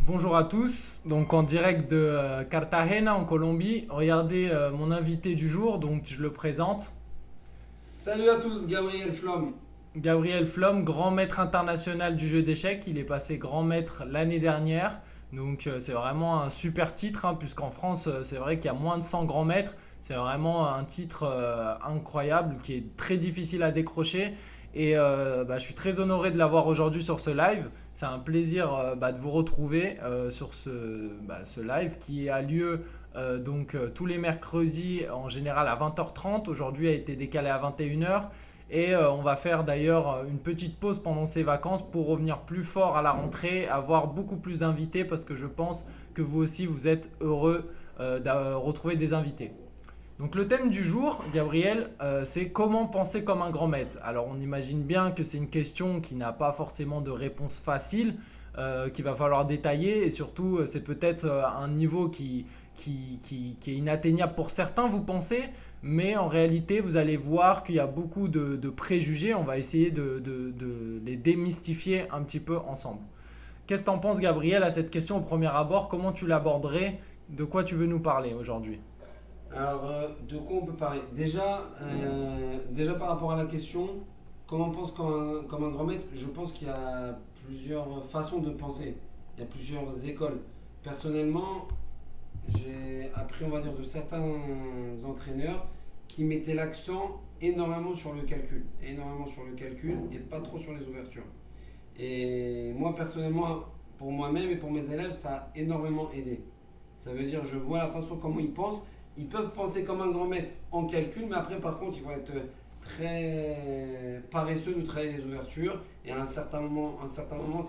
Bonjour à tous, donc en direct de Cartagena en Colombie. Regardez mon invité du jour, donc je le présente. Salut à tous, Gabriel Flom. Gabriel Flom, grand maître international du jeu d'échecs. Il est passé grand maître l'année dernière. Donc c'est vraiment un super titre, hein, puisqu'en France, c'est vrai qu'il y a moins de 100 grands maîtres. C'est vraiment un titre incroyable qui est très difficile à décrocher. Et je suis très honoré de l'avoir aujourd'hui sur ce live. C'est un plaisir de vous retrouver sur ce live qui a lieu tous les mercredis en général à 20h30. Aujourd'hui a été décalé à 21h. Et on va faire d'ailleurs une petite pause pendant ces vacances pour revenir plus fort à la rentrée, avoir beaucoup plus d'invités parce que je pense que vous aussi vous êtes heureux de retrouver des invités. Donc le thème du jour, Gabriel, c'est comment penser comme un grand maître. Alors on imagine bien que c'est une question qui n'a pas forcément de réponse facile, qu'il va falloir détailler et surtout c'est peut-être un niveau qui est inatteignable pour certains, vous pensez, mais en réalité vous allez voir qu'il y a beaucoup de préjugés, on va essayer de les démystifier un petit peu ensemble. Qu'est-ce que tu en penses, Gabriel, à cette question au premier abord? Comment tu l'aborderais? De quoi tu veux nous parler aujourd'hui? De quoi on peut parler? Déjà par rapport à la question, comment on pense comme un grand maître, je pense qu'il y a plusieurs façons de penser. Il y a plusieurs écoles. Personnellement, j'ai appris, on va dire, de certains entraîneurs qui mettaient l'accent énormément sur le calcul. Énormément sur le calcul et pas trop sur les ouvertures. Et moi, personnellement, pour moi-même et pour mes élèves, ça a énormément aidé. Ça veut dire, je vois la façon comment ils pensent. Ils peuvent penser comme un grand maître en calcul, mais après, par contre, ils vont être très paresseux de travailler les ouvertures. Et à un certain moment ça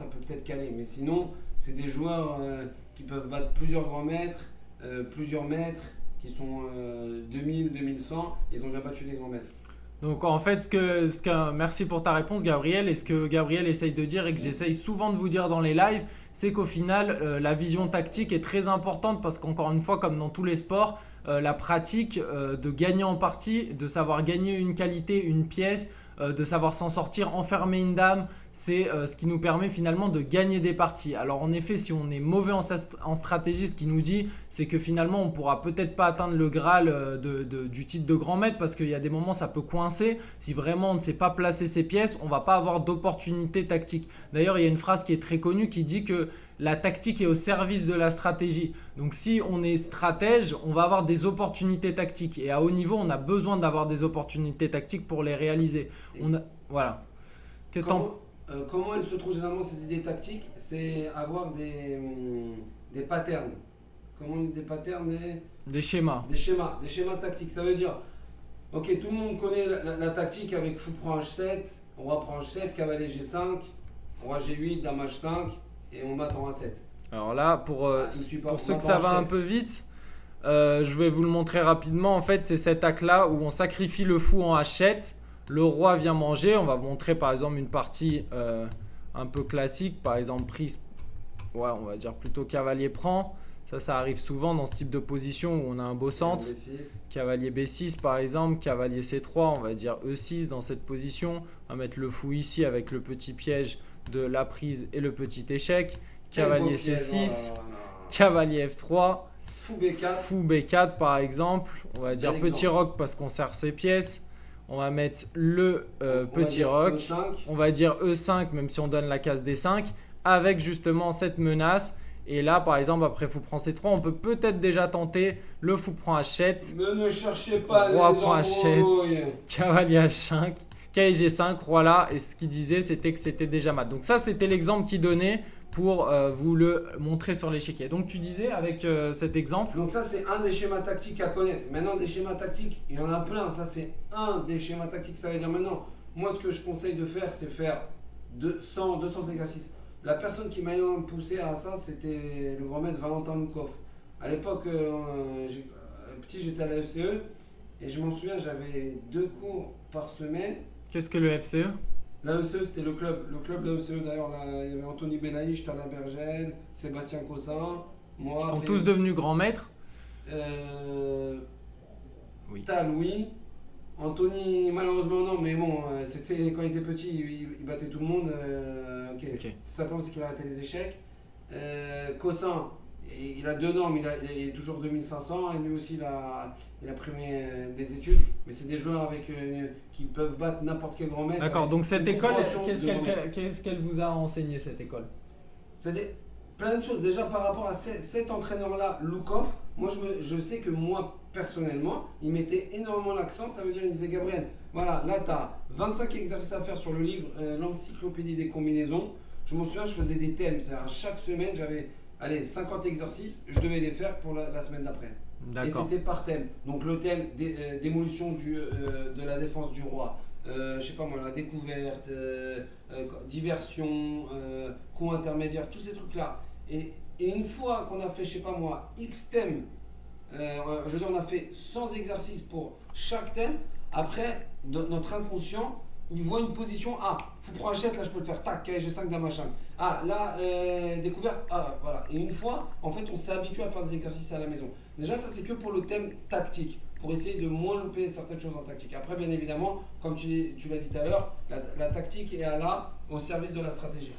peut peut-être caler. Mais sinon, c'est des joueurs qui peuvent battre plusieurs grands maîtres, plusieurs maîtres, qui sont 2000, 2100. Ils ont déjà battu des grands maîtres. Donc en fait, merci pour ta réponse, Gabriel. Et ce que Gabriel essaye de dire et que j'essaye souvent de vous dire dans les lives, c'est qu'au final, la vision tactique est très importante parce qu'encore une fois, comme dans tous les sports, la pratique de gagner en partie, de savoir gagner une qualité, une pièce, de savoir s'en sortir, enfermer une dame, c'est ce qui nous permet finalement de gagner des parties. Alors en effet, si on est mauvais en stratégie, ce qui nous dit, c'est que finalement, on pourra peut-être pas atteindre le Graal du titre de grand maître parce qu'il y a des moments, ça peut coincer. Si vraiment on ne sait pas placer ses pièces, on va pas avoir d'opportunité tactique. D'ailleurs, il y a une phrase qui est très connue qui dit que la tactique est au service de la stratégie. Donc si on est stratège, on va avoir des opportunités tactiques. Et à haut niveau, on a besoin d'avoir des opportunités tactiques pour les réaliser. Et On a- Voilà. Qu'est-ce que t'en- comment elles se trouvent généralement ces idées tactiques? C'est avoir des patterns. Comment on dit des patterns? Des schémas. Des schémas tactiques. Ça veut dire, ok, tout le monde connaît la tactique avec fou prend H7, roi prend H7, cavalier G5, roi G8, dame H5, et on mate en A7. Alors là, Ah, il ne suit pas, pour on ceux que mate en ça va un H7. peu vite, je vais vous le montrer rapidement. En fait, c'est cet acte-là où on sacrifie le fou en H7. Le roi vient manger. On va montrer par exemple une partie un peu classique. Par exemple, prise, ouais, on va dire plutôt cavalier prend. Ça arrive souvent dans ce type de position où on a un beau Canon centre. B6. Cavalier B6 par exemple, cavalier C3, on va dire E6 dans cette position. On va mettre le fou ici avec le petit piège de la prise et le petit échec. Quel beau Cavalier piège, oh là C6, là là. cavalier F3, Fou B4, fou B4 par exemple. On va dire bel petit exemple. roc parce qu'on sert ses pièces. On va mettre le On va petit dire roc. E5. On va dire E5 même si on donne la case D5 avec justement cette menace. Et là, par exemple, après fou prend C3, on peut peut-être déjà tenter le fou prend H7, Mais ne cherchez pas les roi prend H7, embrouilles. cavalier H5, cavalier G5, roi là. Et ce qu'il disait, c'était que c'était déjà mat. Donc ça, c'était l'exemple qu'il donnait pour vous le montrer sur l'échiquier. Donc tu disais avec cet exemple, Donc ça c'est un des schémas tactiques à connaître. Maintenant des schémas tactiques, il y en a plein. Ça c'est un des schémas tactiques. Ça veut dire maintenant, moi ce que je conseille de faire, c'est faire 200 exercices. La personne qui m'a poussé à ça, c'était le grand maître Valentin Loukov. À l'époque, petit, j'étais à la FCE et je m'en souviens, j'avais 2 cours par semaine. qu'est-ce que le FCE? La FCE, c'était le club. Le club, la FCE, d'ailleurs, là, il y avait Anthony Belaïch, Tana Bergel, Sébastien Cossin, moi, Ils sont après, tous devenus grands maîtres. euh, Oui. t'as Louis. Anthony, malheureusement, non, mais bon, c'était quand il était petit, il battait tout le monde. Ok. Ok. Simplement, c'est qu'il a arrêté les échecs. Cossin, il a deux normes, il est toujours 2500 et lui aussi il a pris des études. Mais c'est des joueurs qui peuvent battre n'importe quel grand maître. D'accord, avec donc cette une école, compréhension de grand maître. qu'est-ce qu'elle vous a enseigné, cette école? C'est plein de choses. Déjà par rapport à cet entraîneur-là, Loukov, moi je sais que moi personnellement, il mettait énormément l'accent. Ça veut dire, il me disait Gabriel, voilà, là tu as 25 exercices à faire sur le livre, l'encyclopédie des combinaisons. Je m'en souviens, je faisais des thèmes. C'est-à-dire à chaque semaine, j'avais 50 exercices, je devais les faire pour la semaine d'après. Et D'accord. c'était par thème. Donc le thème démolition de la défense du roi, je sais pas moi, la découverte, diversion, coup intermédiaire, tous ces trucs-là. Et une fois qu'on a fait, je sais pas moi, X thèmes, je veux dire, on a fait 100 exercices pour chaque thème, après, notre inconscient, il voit une position, ah, faut prendre achète, là je peux le faire, tac, G5 d'un machin. Ah, là, découverte, ah, voilà. Et une fois, en fait, on s'est habitué à faire des exercices à la maison. Déjà, ça c'est que pour le thème tactique, pour essayer de moins louper certaines choses en tactique. Après, bien évidemment, comme tu l'as dit tout à l'heure, la tactique est là au service de la stratégie.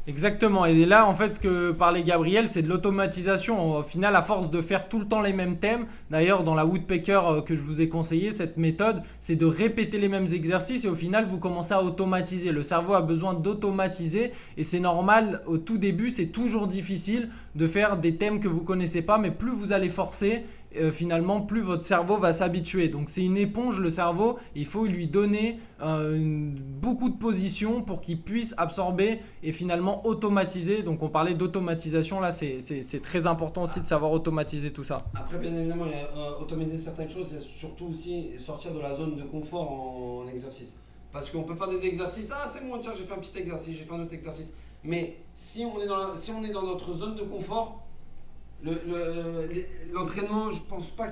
Exactement. Et là, en fait, ce que parlait Gabriel, c'est de l'automatisation. Au final, à force de faire tout le temps les mêmes thèmes, d'ailleurs, dans la Woodpecker que je vous ai conseillé, cette méthode, c'est de répéter les mêmes exercices et au final, vous commencez à automatiser. Le cerveau a besoin d'automatiser et c'est normal. Au tout début, c'est toujours difficile de faire des thèmes que vous ne connaissez pas, mais plus vous allez forcer, finalement, plus votre cerveau va s'habituer. Donc, c'est une éponge, le cerveau. Il faut lui donner beaucoup de positions pour qu'il puisse absorber et finalement automatiser. Donc, on parlait d'automatisation. Là, c'est très important aussi de savoir automatiser tout ça. Après, bien évidemment, il y a automatiser certaines choses, il y a surtout aussi sortir de la zone de confort en exercice. Parce qu'on peut faire des exercices, ah c'est bon, tiens, j'ai fait un petit exercice, j'ai fait un autre exercice. Mais si on est dans notre zone de confort, l'entraînement, je pense pas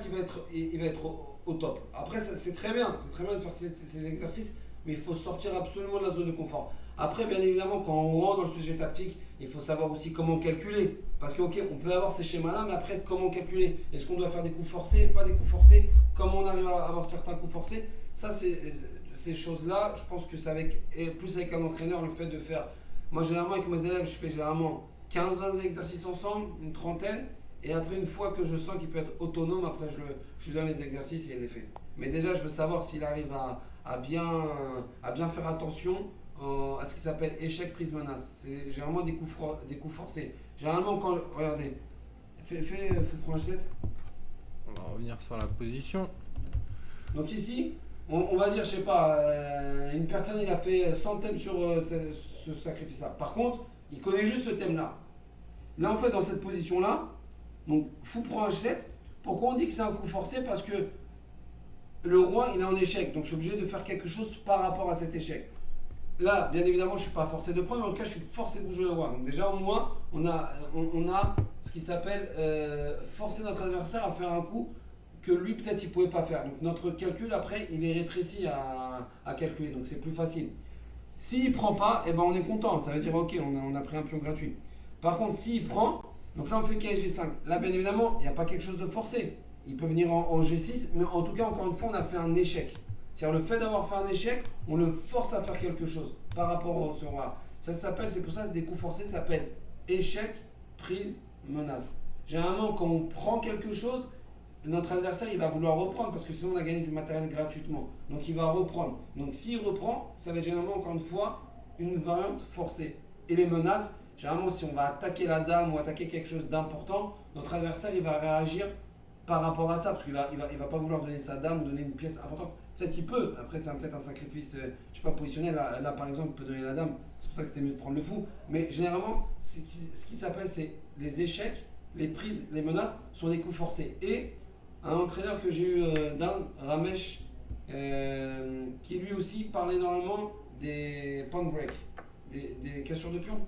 il va être au top. Après, c'est très bien de faire ces exercices, mais il faut sortir absolument de la zone de confort. Après, bien évidemment, quand on rentre dans le sujet tactique, il faut savoir aussi comment calculer. Parce que, ok, on peut avoir ces schémas-là, mais après, comment calculer? Est-ce qu'on doit faire des coups forcés, pas des coups forcés? Comment on arrive à avoir certains coups forcés? Ça, ces choses-là, je pense que c'est plus avec un entraîneur, le fait de faire. Moi, généralement, avec mes élèves, je fais généralement 15-20 exercices ensemble, une trentaine. Et après, une fois que je sens qu'il peut être autonome, après, je lui donne les exercices et il les fait. Mais déjà, je veux savoir s'il arrive à bien faire attention à ce qui s'appelle échec, prise, menace. C'est généralement des coups forcés. Généralement, regardez, fais faut prendre 7. On va revenir sur la position. Donc ici, on va dire, je sais pas, une personne, il a fait 100 thèmes sur ce sacrifice-là. Par contre, il connaît juste ce thème-là. Là, en fait, dans cette position-là, donc fou prend H7. Pourquoi on dit que c'est un coup forcé? Parce que le roi, il est en échec. Donc je suis obligé de faire quelque chose par rapport à cet échec. Là, bien évidemment, je ne suis pas forcé de prendre, mais en tout cas, je suis forcé de jouer le roi. Donc déjà, au moins, on a ce qui s'appelle forcer notre adversaire à faire un coup que lui, peut-être, il ne pouvait pas faire. Donc notre calcul, après, il est rétréci à calculer. Donc c'est plus facile. S'il ne prend pas, eh ben, on est content. Ça veut dire, ok, on a pris un pion gratuit. Par contre, s'il prend, donc là, on fait G5. Là, bien évidemment, il n'y a pas quelque chose de forcé. Il peut venir en G6, mais en tout cas, encore une fois, on a fait un échec. C'est-à-dire le fait d'avoir fait un échec, on le force à faire quelque chose par rapport au ce roi. Ça s'appelle, c'est pour ça que des coups forcés s'appellent échec, prise, menace. Généralement, quand on prend quelque chose, notre adversaire, il va vouloir reprendre parce que sinon, on a gagné du matériel gratuitement. Donc, il va reprendre. Donc, s'il reprend, ça va être généralement, encore une fois, une variante forcée. Et les menaces, généralement, si on va attaquer la dame ou attaquer quelque chose d'important, notre adversaire, il va réagir par rapport à ça, parce qu'il va pas vouloir donner sa dame ou donner une pièce importante. Peut-être qu'il peut, après c'est peut-être un sacrifice, je sais pas, positionnel. Là, par exemple, il peut donner la dame, c'est pour ça que c'était mieux de prendre le fou. Mais généralement, ce qui s'appelle, c'est les échecs, les prises, les menaces sont des coups forcés. Et un entraîneur que j'ai eu, Dan Ramesh, qui lui aussi parle énormément des point break, des cassures de pion.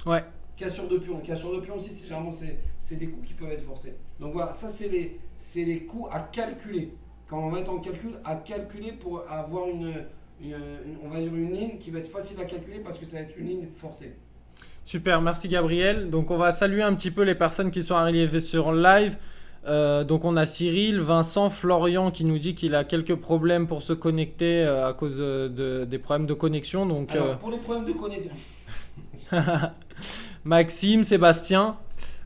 Ouais. Cassure de pion. Cassure de pion aussi, généralement, c'est des coups qui peuvent être forcés. Donc voilà, ça, c'est les coups à calculer. Quand on va être en calcul, à calculer pour avoir on va dire une ligne qui va être facile à calculer parce que ça va être une ligne forcée. Super, merci Gabriel. Donc, on va saluer un petit peu les personnes qui sont arrivées sur live. Donc, on a Cyril, Vincent, Florian qui nous dit qu'il a quelques problèmes pour se connecter à cause des problèmes de connexion. Donc, alors, pour les problèmes de connexion. Maxime, Sébastien.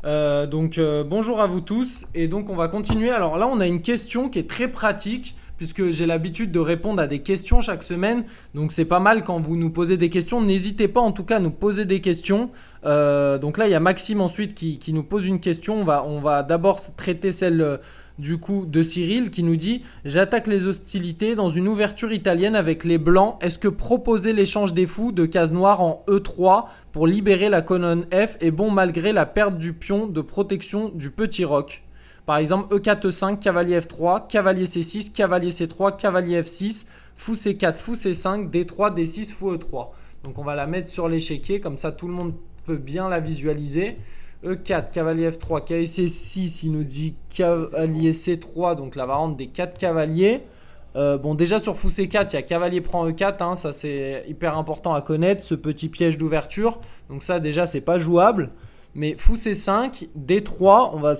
Bonjour à vous tous. Et donc, on va continuer. Alors là, on a une question qui est très pratique, puisque j'ai l'habitude de répondre à des questions chaque semaine. Donc, c'est pas mal quand vous nous posez des questions. N'hésitez pas en tout cas à nous poser des questions. Donc là, il y a Maxime ensuite qui nous pose une question. On va d'abord traiter celle du coup de Cyril qui nous dit: j'attaque les hostilités dans une ouverture italienne avec les blancs. Est-ce que proposer l'échange des fous de case noire en E3 pour libérer la colonne F est bon malgré la perte du pion de protection du petit roc? Par exemple, E4, E5, cavalier F3, cavalier C6, cavalier C3, cavalier F6, fou C4, fou C5, D3, D6, fou E3. Donc on va la mettre sur l'échiquier, comme ça tout le monde peut bien la visualiser. E4, cavalier F3, cavalier C6, il nous dit cavalier C3, donc la variante des 4 cavaliers. Déjà sur fou C4, il y a cavalier prend E4, hein, ça c'est hyper important à connaître, ce petit piège d'ouverture. Donc ça déjà c'est pas jouable. Mais fou C5, D3, on va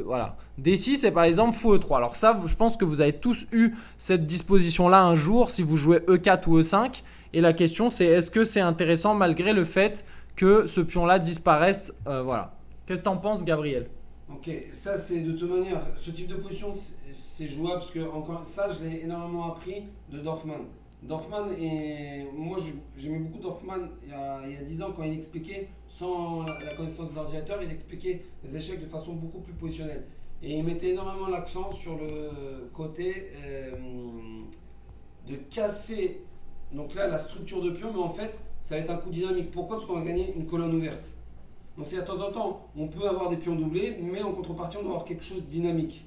voilà. D6 c'est par exemple fou E3. Alors ça, je pense que vous avez tous eu cette disposition-là un jour si vous jouez E4 ou E5. Et la question c'est: est-ce que c'est intéressant malgré le fait que ce pion-là disparaisse? Voilà. Qu'est-ce que tu en penses, Gabriel? Ok, ça c'est de toute manière, ce type de position c'est jouable parce que encore ça je l'ai énormément appris de Dorfman. Dorfman et moi j'aimais beaucoup Dorfman il y a 10 ans quand il expliquait, sans la connaissance de l'ordinateur, il expliquait les échecs de façon beaucoup plus positionnelle. Et il mettait énormément l'accent sur le côté de casser donc là la structure de pion, mais en fait ça va être un coup dynamique. Pourquoi? Parce qu'on va gagner une colonne ouverte. Donc c'est à temps en temps, on peut avoir des pions doublés, mais en contrepartie, on doit avoir quelque chose de dynamique.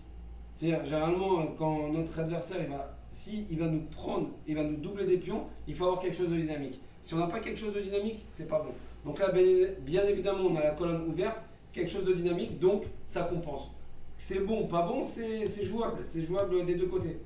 C'est-à-dire, généralement, quand notre adversaire, il va nous prendre, il va nous doubler des pions, il faut avoir quelque chose de dynamique. Si on n'a pas quelque chose de dynamique, c'est pas bon. Donc là, bien évidemment, on a la colonne ouverte, quelque chose de dynamique, donc ça compense. C'est bon, pas bon, c'est jouable des deux côtés.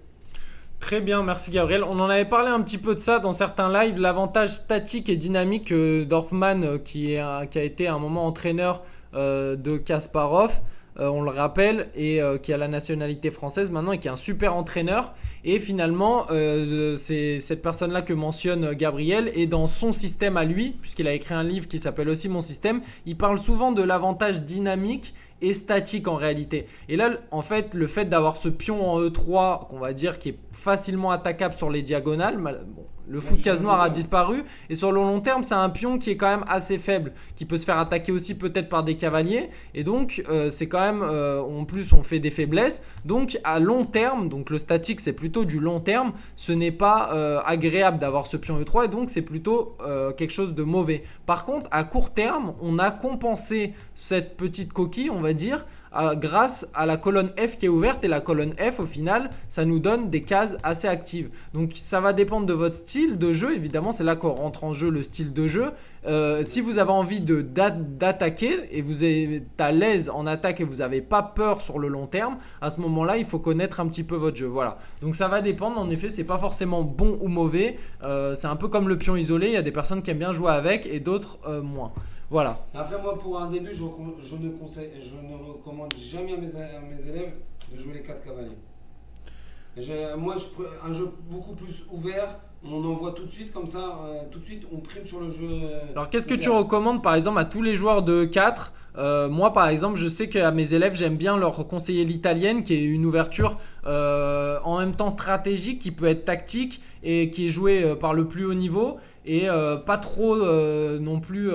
Très bien, merci Gabriel. On en avait parlé un petit peu de ça dans certains lives, l'avantage statique et dynamique que Dorfman, qui a été à un moment entraîneur de Kasparov, on le rappelle, et qui a la nationalité française maintenant et qui est un super entraîneur. Et finalement, c'est cette personne-là que mentionne Gabriel, et dans son système à lui, puisqu'il a écrit un livre qui s'appelle aussi Mon système, il parle souvent de l'avantage dynamique et statique en réalité. Et là, en fait, le fait d'avoir ce pion en E3, qu'on va dire, qui est facilement attaquable sur les diagonales, le fou de case noire a disparu, et sur le long terme, c'est un pion qui est quand même assez faible, qui peut se faire attaquer aussi peut-être par des cavaliers, et donc c'est quand même, en plus on fait des faiblesses, donc à long terme, donc le statique c'est plutôt du long terme, ce n'est pas agréable d'avoir ce pion E3, et donc c'est plutôt quelque chose de mauvais. Par contre, à court terme, on a compensé cette petite coquille, on va dire, grâce à la colonne F qui est ouverte, et la colonne F au final ça nous donne des cases assez actives. Donc ça va dépendre de votre style de jeu, évidemment c'est là qu'on rentre en jeu le style de jeu. Si vous avez envie d'attaquer et vous êtes à l'aise en attaque et vous n'avez pas peur sur le long terme, à ce moment là il faut connaître un petit peu votre jeu. Voilà. Donc ça va dépendre, en effet c'est pas forcément bon ou mauvais, c'est un peu comme le pion isolé, il y a des personnes qui aiment bien jouer avec et d'autres moins. Voilà. Après, moi, pour un début, je ne recommande jamais à mes élèves de jouer les 4 cavaliers. Un jeu beaucoup plus ouvert, on envoie tout de suite, comme ça, tout de suite, on prime sur le jeu. Alors, qu'est-ce que tu recommandes, par exemple, à tous les joueurs de 4? Moi, par exemple, je sais qu'à mes élèves, j'aime bien leur conseiller l'italienne, qui est une ouverture en même temps stratégique, qui peut être tactique et qui est jouée par le plus haut niveau, et pas trop non plus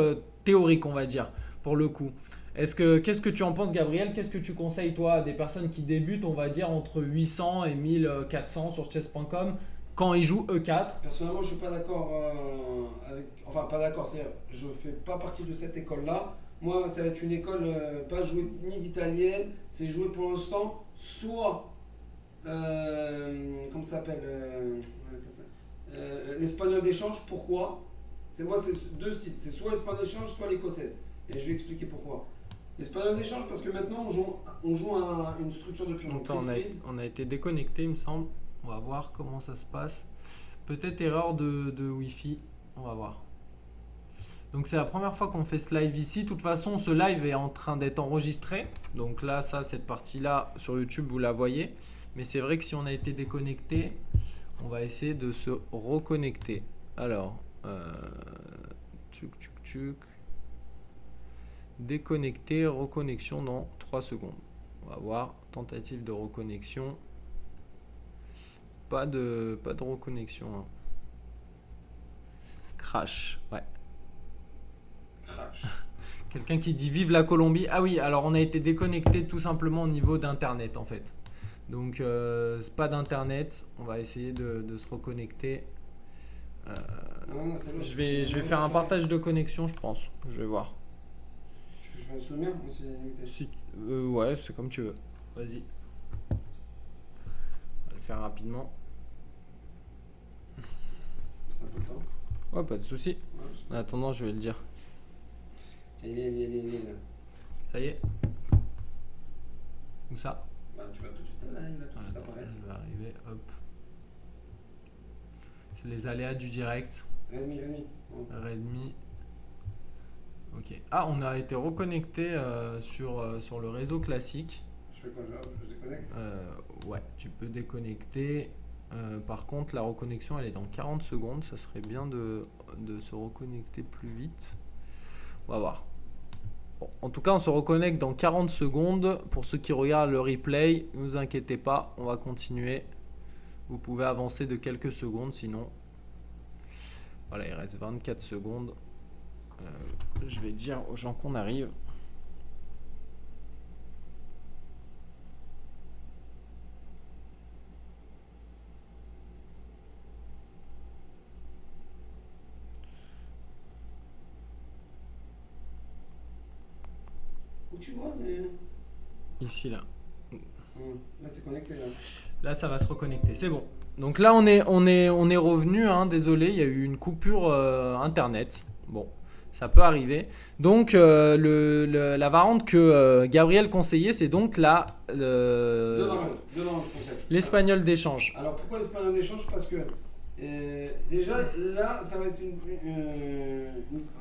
théorique, on va dire, pour le coup. Qu'est-ce que tu en penses, Gabriel? Qu'est-ce que tu conseilles, toi, à des personnes qui débutent, on va dire, entre 800 et 1400 sur chess.com quand ils jouent E4? Personnellement, je suis pas d'accord avec. Enfin, pas d'accord, c'est-à-dire, je fais pas partie de cette école-là. Moi, ça va être une école pas jouée ni d'italienne, c'est joué pour l'instant soit. Comment ça s'appelle l'espagnol d'échange. Pourquoi? C'est deux styles, c'est soit l'espagnol d'échange, soit l'écossaise. Et je vais expliquer pourquoi. L'espagnol d'échange, parce que maintenant on joue une structure de pion. Attends, on a été déconnecté, il me semble. On va voir comment ça se passe. Peut-être erreur de Wi-Fi. On va voir. Donc c'est la première fois qu'on fait ce live ici. De toute façon, ce live est en train d'être enregistré. Donc là, cette partie-là, sur YouTube, vous la voyez. Mais c'est vrai que si on a été déconnecté, on va essayer de se reconnecter. Alors, tuc. Déconnecter, reconnexion dans 3 secondes. On va voir, tentative de reconnexion. Pas de reconnexion, hein. Crash, ouais. Crash. Quelqu'un qui dit vive la Colombie. Ah oui, alors on a été déconnecté tout simplement au niveau d'internet en fait. Donc c'est pas d'internet. On va essayer de se reconnecter. Non, c'est bon. Je vais faire un partage de connexion, je pense. Je vais voir. Je fais un souvenir, moi c'est limité. Si, ouais, c'est comme tu veux. Vas-y. On va le faire rapidement. C'est un peu de temps. Ouais, pas de souci. Ouais, En attendant, je vais le dire. il est là. Ça y est. Où ça? Bah, tu vas tout de suite là, il va tout de suite Attends, apparaître. je vais arriver. Hop. C'est les aléas du direct. Redmi. Redmi. Ok. Ah, on a été reconnecté sur le réseau classique. Je fais quoi, je déconnecte? Ouais, tu peux déconnecter. Par contre, la reconnexion, elle est dans 40 secondes. Ça serait bien de se reconnecter plus vite. On va voir. Bon, en tout cas, on se reconnecte dans 40 secondes. Pour ceux qui regardent le replay, ne vous inquiétez pas, on va continuer. Vous pouvez avancer de quelques secondes, sinon. Voilà, il reste 24 secondes. Je vais dire aux gens qu'on arrive. Où tu vois les... Ici, là. Là c'est connecté là. Là, ça va se reconnecter. C'est bon. Donc là, on est revenu. Hein, désolé, il y a eu une coupure internet. Bon, ça peut arriver. Donc, la variante que Gabriel conseillait, c'est donc Deux variantes, je conseille. l'espagnol d'échange. Alors pourquoi l'espagnol d'échange? Parce que déjà là, ça va être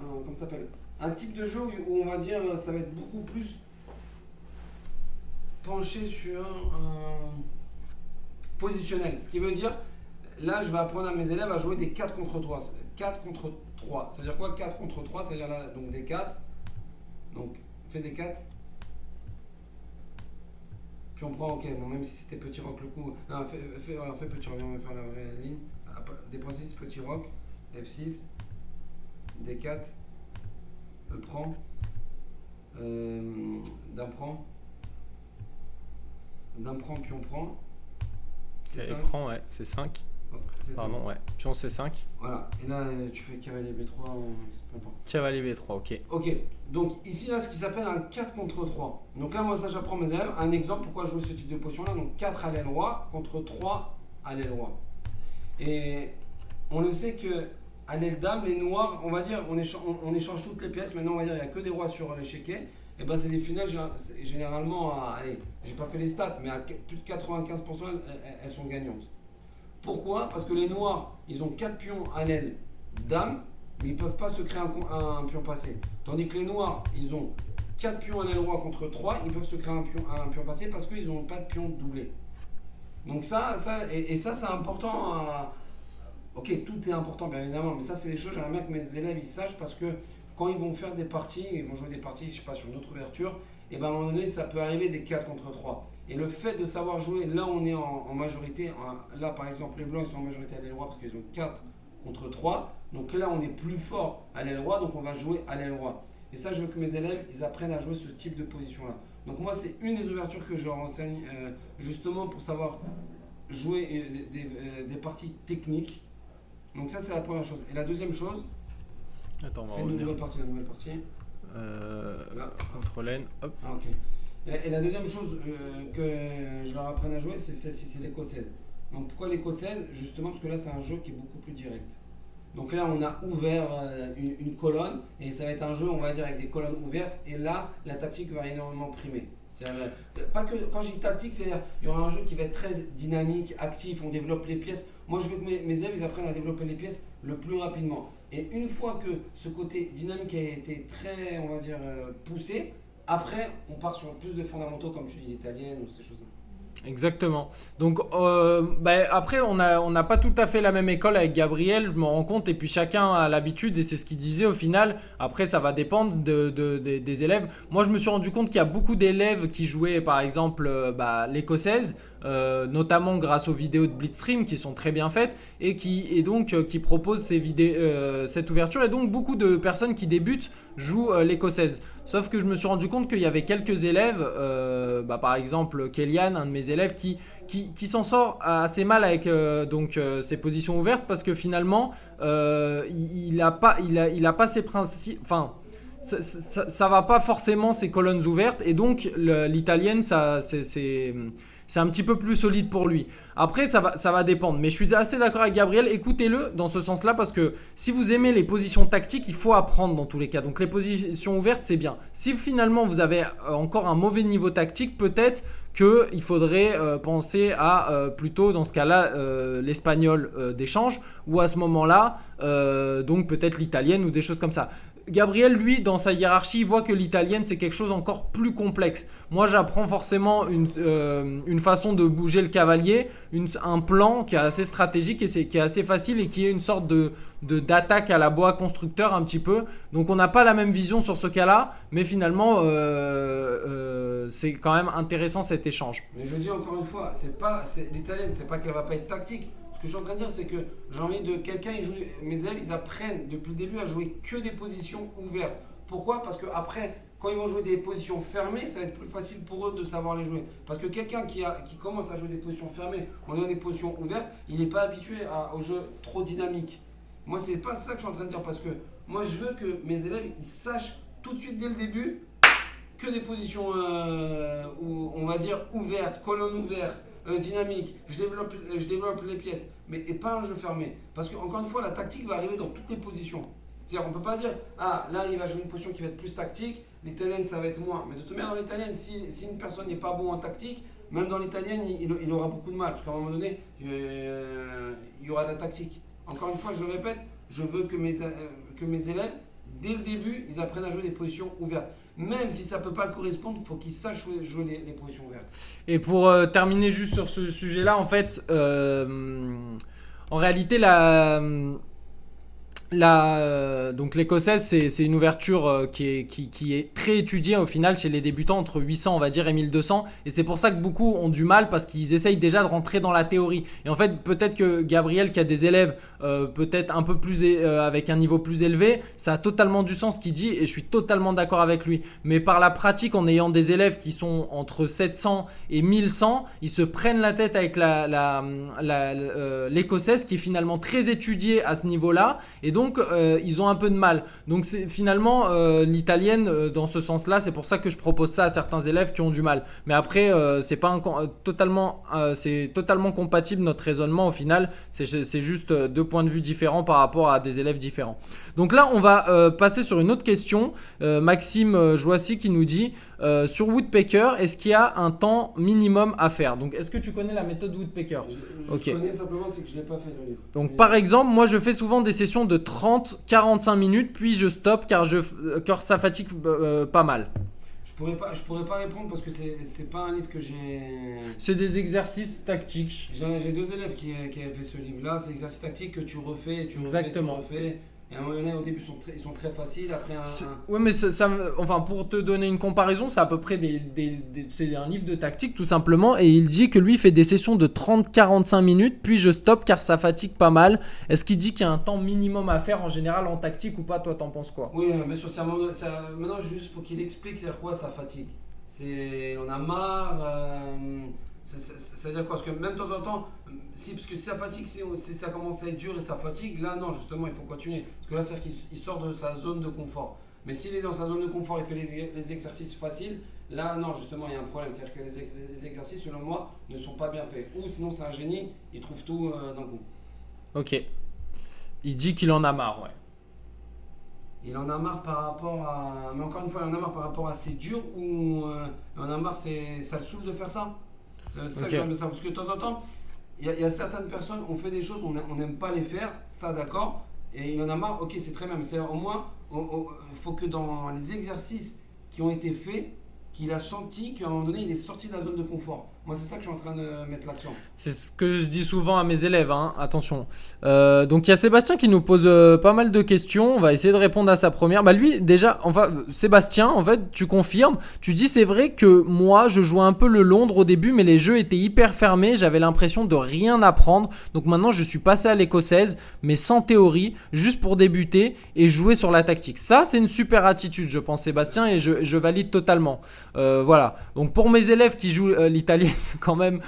comment ça s'appelle? Un type de jeu où on va dire ça va être beaucoup plus penché sur positionnel. Ce qui veut dire, là je vais apprendre à mes élèves à jouer des 4 contre 3. 4 contre 3. Ça veut dire quoi 4 contre 3? Ça veut dire là, donc des 4. Donc fais des 4. Puis on prend, ok, bon, même si c'était petit rock le coup. Non, fais petit rock, on va faire la vraie ligne. Des 6, petit rock. F6. D4. E prend. D'un prend. D'un prend, puis on prend. Il prend, ouais, c'est 5. C'est ça. Pardon, ouais. Pion C5. Voilà, et là tu fais cavalier B3, peu importe. Cavalier B3, ok. Ok, donc ici là ce qui s'appelle un 4 contre 3. Donc là moi ça j'apprends mes élèves. Un exemple pourquoi jouer ce type de position là. Donc 4 à l'aile roi contre 3 à l'aile roi. Et on le sait que à l'aile dame, les noirs, on va dire, on échange toutes les pièces. Maintenant on va dire il n'y a que des rois sur l'échiquier. Et ben c'est des finales généralement allez, j'ai pas fait les stats, mais à plus de 95% elles sont gagnantes. Pourquoi? Parce que les noirs, ils ont 4 pions à l'aile dame, mais ils ne peuvent pas se créer un pion passé. Tandis que les noirs, ils ont 4 pions à l'aile roi contre 3, ils peuvent se créer un pion passé parce qu'ils n'ont pas de pion doublé. Donc ça c'est important. Ok, tout est important bien évidemment, mais ça c'est des choses, j'aimerais bien que mes élèves ils sachent parce que quand ils vont faire des parties, ils vont jouer des parties, je sais pas, sur une autre ouverture, et ben à un moment donné, ça peut arriver des 4 contre 3. Et le fait de savoir jouer, là on est en majorité, là par exemple les blancs ils sont en majorité à l'aile roi parce qu'ils ont 4 contre 3. Donc là on est plus fort à l'aile roi, donc on va jouer à l'aile roi. Et ça je veux que mes élèves ils apprennent à jouer ce type de position là. Donc moi c'est une des ouvertures que je leur enseigne justement pour savoir jouer des parties techniques. Donc ça c'est la première chose. Et la deuxième chose, Attends, on va fais une nouvelle partie, Là. Contrôle N, hop. Ah, ok. Et la deuxième chose que je leur apprenne à jouer, c'est l'écossaise. Donc pourquoi l'écossaise? Justement parce que là c'est un jeu qui est beaucoup plus direct. Donc là on a ouvert une colonne et ça va être un jeu on va dire avec des colonnes ouvertes et là la tactique va énormément primer. Pas que quand je dis tactique, c'est-à-dire il y aura un jeu qui va être très dynamique, actif, on développe les pièces. Moi je veux que mes élèves ils apprennent à développer les pièces le plus rapidement. Et une fois que ce côté dynamique a été très, on va dire, poussé, après on part sur plus de fondamentaux comme tu dis l'italienne ou ces choses-là. Exactement. Donc après, on n'a pas tout à fait la même école avec Gabriel, je me rends compte, et puis chacun a l'habitude, et c'est ce qu'il disait au final. Après, ça va dépendre des élèves. Moi, je me suis rendu compte qu'il y a beaucoup d'élèves qui jouaient, par exemple, l'écossaise, notamment grâce aux vidéos de Blitzstream qui sont très bien faites, qui proposent cette ouverture. Et donc, beaucoup de personnes qui débutent jouent l'écossaise. Sauf que je me suis rendu compte qu'il y avait quelques élèves, par exemple Kélian, un de mes élèves, qui s'en sort assez mal avec ses positions ouvertes parce que finalement, il a pas ses principes. Enfin, ça va pas forcément ses colonnes ouvertes et donc l'italienne, c'est un petit peu plus solide pour lui. Après, ça va dépendre. Mais je suis assez d'accord avec Gabriel. Écoutez-le dans ce sens-là parce que si vous aimez les positions tactiques, il faut apprendre dans tous les cas. Donc les positions ouvertes, c'est bien. Si finalement vous avez encore un mauvais niveau tactique, peut-être qu'il faudrait penser à plutôt dans ce cas-là l'espagnol d'échange ou à ce moment-là donc peut-être l'italienne ou des choses comme ça. Gabriel, lui, dans sa hiérarchie, voit que l'italienne, c'est quelque chose encore plus complexe. Moi, j'apprends forcément une façon de bouger le cavalier, un plan qui est assez stratégique et qui est assez facile et qui est une sorte d'attaque à la bois constructeur un petit peu. Donc, on n'a pas la même vision sur ce cas-là, mais finalement, c'est quand même intéressant cet échange. Mais je dis encore une fois, l'italienne, c'est pas qu'elle va pas être tactique. Ce que je suis en train de dire, c'est que j'ai envie de quelqu'un, mes élèves, ils apprennent depuis le début à jouer que des positions ouvertes. Pourquoi? Parce que après, quand ils vont jouer des positions fermées, ça va être plus facile pour eux de savoir les jouer. Parce que quelqu'un qui commence à jouer des positions fermées en ayant des positions ouvertes, il n'est pas habitué au jeu trop dynamique. Moi, c'est pas ça que je suis en train de dire parce que moi, je veux que mes élèves, ils sachent tout de suite dès le début que des positions, on va dire, ouvertes, colonnes ouvertes. Dynamique, je développe les pièces, et pas un jeu fermé. Parce que, encore une fois, la tactique va arriver dans toutes les positions. C'est-à-dire, on ne peut pas dire, ah, là, il va jouer une position qui va être plus tactique, l'italienne, ça va être moins. Mais de toute manière, dans l'italienne, si une personne n'est pas bon en tactique, même dans l'italienne, il aura beaucoup de mal. Parce qu'à un moment donné, il y aura de la tactique. Encore une fois, je le répète, je veux que mes élèves, dès le début, ils apprennent à jouer des positions ouvertes. Même si ça ne peut pas le correspondre, il faut qu'ils sachent jouer les positions ouvertes. Et pour terminer juste sur ce sujet-là, en fait, en réalité, donc l'écossaise, c'est une ouverture qui est très étudiée au final chez les débutants, entre 800 on va dire et 1200, et c'est pour ça que beaucoup ont du mal parce qu'ils essayent déjà de rentrer dans la théorie. Et en fait, peut-être que Gabriel, qui a des élèves peut-être un peu plus avec un niveau plus élevé, ça a totalement du sens ce qu'il dit et je suis totalement d'accord avec lui. Mais par la pratique, en ayant des élèves qui sont entre 700 et 1100, ils se prennent la tête avec l'écossaise qui est finalement très étudiée à ce niveau-là, et donc ils ont un peu de mal. Donc c'est finalement l'italienne dans ce sens-là, c'est pour ça que je propose ça à certains élèves qui ont du mal. Mais après c'est totalement compatible notre raisonnement au final, c'est juste deux points de vue différents par rapport à des élèves différents. Donc là on va passer sur une autre question. Maxime Joissy qui nous dit sur Woodpecker, est-ce qu'il y a un temps minimum à faire? Donc est-ce que tu connais la méthode Woodpecker? Je connais simplement, c'est que je ne l'ai pas fait le livre. Donc par exemple, moi je fais souvent des sessions de 30-45 minutes, puis je stoppe car ça fatigue pas mal. Je pourrais pas répondre parce que c'est pas un livre que j'ai. C'est des exercices tactiques. J'ai deux élèves qui avaient fait ce livre-là. C'est exercices tactiques que tu refais, tu refais, Exactement. tu refais. Et à un moment donné, au début, ils sont très faciles. Après, ouais, mais enfin, pour te donner une comparaison, c'est à peu près c'est un livre de tactique tout simplement. Et il dit que lui il fait des sessions de 30-45 minutes, puis je stoppe car ça fatigue pas mal. Est-ce qu'il dit qu'il y a un temps minimum à faire en général en tactique ou pas? Toi, t'en penses quoi? Oui, mais sur maintenant, juste faut qu'il explique c'est quoi ça fatigue. On a marre. Ça veut dire quoi? Parce que même de temps en temps, parce que si ça fatigue, si ça commence à être dur et ça fatigue, là non, justement, il faut continuer. Parce que là, c'est-à-dire qu'il sort de sa zone de confort. Mais s'il est dans sa zone de confort et fait les exercices faciles, là non, justement, il y a un problème. C'est-à-dire que les exercices, selon moi, ne sont pas bien faits. Ou sinon, c'est un génie, il trouve tout d'un coup. Ok. Il dit qu'il en a marre, ouais. Il en a marre par rapport à. Mais encore une fois, il en a marre par rapport à c'est dur ou il en a marre, ça le saoule de faire ça. C'est ça que j'aime ça. Parce que de temps en temps, il y a certaines personnes, on fait des choses, on n'aime pas les faire, ça d'accord, et il en a marre, ok, c'est très bien, mais c'est au moins, il faut que dans les exercices qui ont été faits, qu'il a senti qu'à un moment donné, il est sorti de la zone de confort. Moi, c'est ça que je suis en train de mettre l'accent. C'est ce que je dis souvent à mes élèves, hein, attention. Donc il y a Sébastien qui nous pose pas mal de questions. On va essayer de répondre à sa première. Bah lui déjà, enfin Sébastien, en fait, tu confirmes. Tu dis c'est vrai que moi je jouais un peu le Londres au début, mais les jeux étaient hyper fermés. J'avais l'impression de rien apprendre. Donc maintenant je suis passé à l'écossaise, mais sans théorie, juste pour débuter et jouer sur la tactique. Ça c'est une super attitude, je pense Sébastien, et je valide totalement. Voilà. Donc pour mes élèves qui jouent l'italien quand même.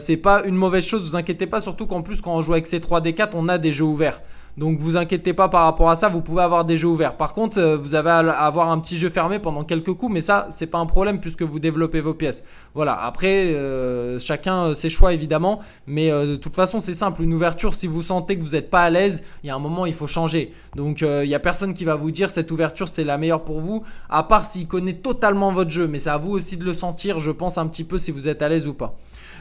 C'est pas une mauvaise chose, vous inquiétez pas, surtout qu'en plus quand on joue avec ces 3D4 on a des jeux ouverts. Donc vous inquiétez pas par rapport à ça, vous pouvez avoir des jeux ouverts. Par contre, vous avez à avoir un petit jeu fermé pendant quelques coups, mais ça c'est pas un problème puisque vous développez vos pièces. Voilà, après chacun ses choix évidemment, mais de toute façon c'est simple, une ouverture, si vous sentez que vous n'êtes pas à l'aise, il y a un moment il faut changer. Donc il y a personne qui va vous dire cette ouverture c'est la meilleure pour vous, à part s'il connaît totalement votre jeu, mais c'est à vous aussi de le sentir, je pense un petit peu si vous êtes à l'aise ou pas.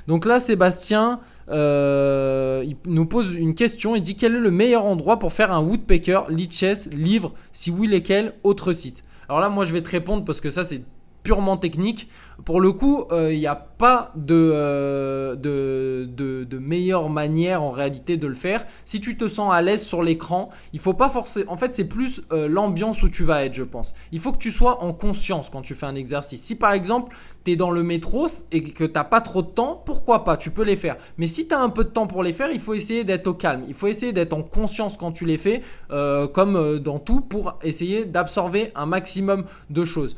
Donc là, Sébastien, il nous pose une question. Il dit quel est le meilleur endroit pour faire un woodpecker, lichess, livre, si oui lesquels, autre site. Alors là, moi, je vais te répondre parce que ça, c'est purement technique. Pour le coup, il n'y a pas de meilleure manière en réalité de le faire. Si tu te sens à l'aise sur l'écran, il faut pas forcer. En fait, c'est plus l'ambiance où tu vas être, je pense. Il faut que tu sois en conscience quand tu fais un exercice. Si par exemple, tu es dans le métro et que tu n'as pas trop de temps, pourquoi pas, tu peux les faire. Mais si tu as un peu de temps pour les faire, il faut essayer d'être au calme. Il faut essayer d'être en conscience quand tu les fais, comme dans tout, pour essayer d'absorber un maximum de choses.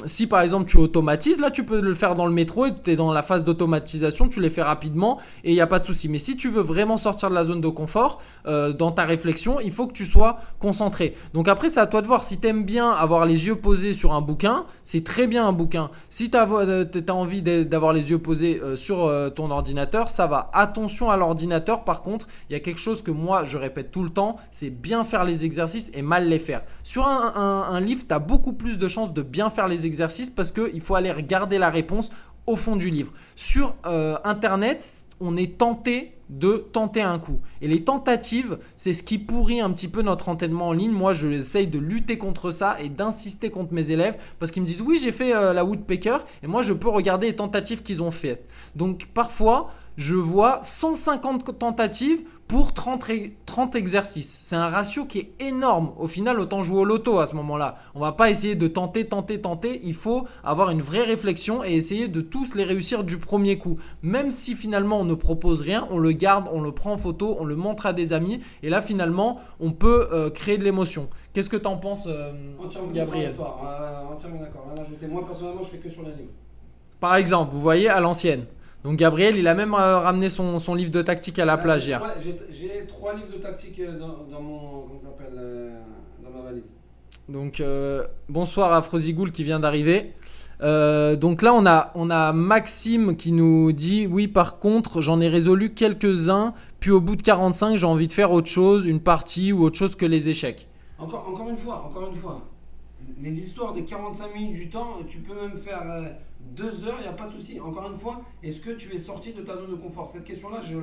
Si par exemple tu automatises, là tu peux le faire dans le métro et tu es dans la phase d'automatisation, tu les fais rapidement et il n'y a pas de souci. Mais si tu veux vraiment sortir de la zone de confort dans ta réflexion, il faut que tu sois concentré. Donc après c'est à toi de voir. Si tu aimes bien avoir les yeux posés sur un bouquin, c'est très bien un bouquin. Si tu as envie d'avoir les yeux posés sur ton ordinateur, ça va. Attention à l'ordinateur, par contre, il y a quelque chose que moi je répète tout le temps, c'est bien faire les exercices et mal les faire. Sur un livre, tu as beaucoup plus de chances de bien faire les exercices parce qu'il faut aller regarder la réponse au fond du livre. Sur Internet, on est tenté de tenter un coup. Et les tentatives, c'est ce qui pourrit un petit peu notre entraînement en ligne. Moi, je essaye de lutter contre ça et d'insister contre mes élèves parce qu'ils me disent oui, j'ai fait la Woodpecker et moi, je peux regarder les tentatives qu'ils ont faites. Donc, parfois, je vois 150 tentatives pour 30 exercices. C'est un ratio qui est énorme. Au final, autant jouer au loto à ce moment-là. On ne va pas essayer de tenter. Il faut avoir une vraie réflexion et essayer de tous les réussir du premier coup. Même si finalement on ne propose rien, on le garde, on le prend en photo, on le montre à des amis. Et là, finalement, on peut créer de l'émotion. Qu'est-ce que tu en penses, Gabriel? Entièrement d'accord. Rien à ajouter. Moi, personnellement, je fais que sur la livre. Par exemple, vous voyez à l'ancienne. Donc Gabriel, il a même ramené son livre de tactique à la plage hier. J'ai 3 livres de tactique dans mon, comment ça s'appelle, dans ma valise. Donc bonsoir à Frozigoul qui vient d'arriver. Donc là on a Maxime qui nous dit oui, par contre j'en ai résolu quelques-uns, puis au bout de 45 j'ai envie de faire autre chose, une partie ou autre chose que les échecs. Encore une fois, les histoires des 45 minutes du temps, tu peux même faire 2 heures, il n'y a pas de souci. Encore une fois, est-ce que tu es sorti de ta zone de confort? Cette question-là, je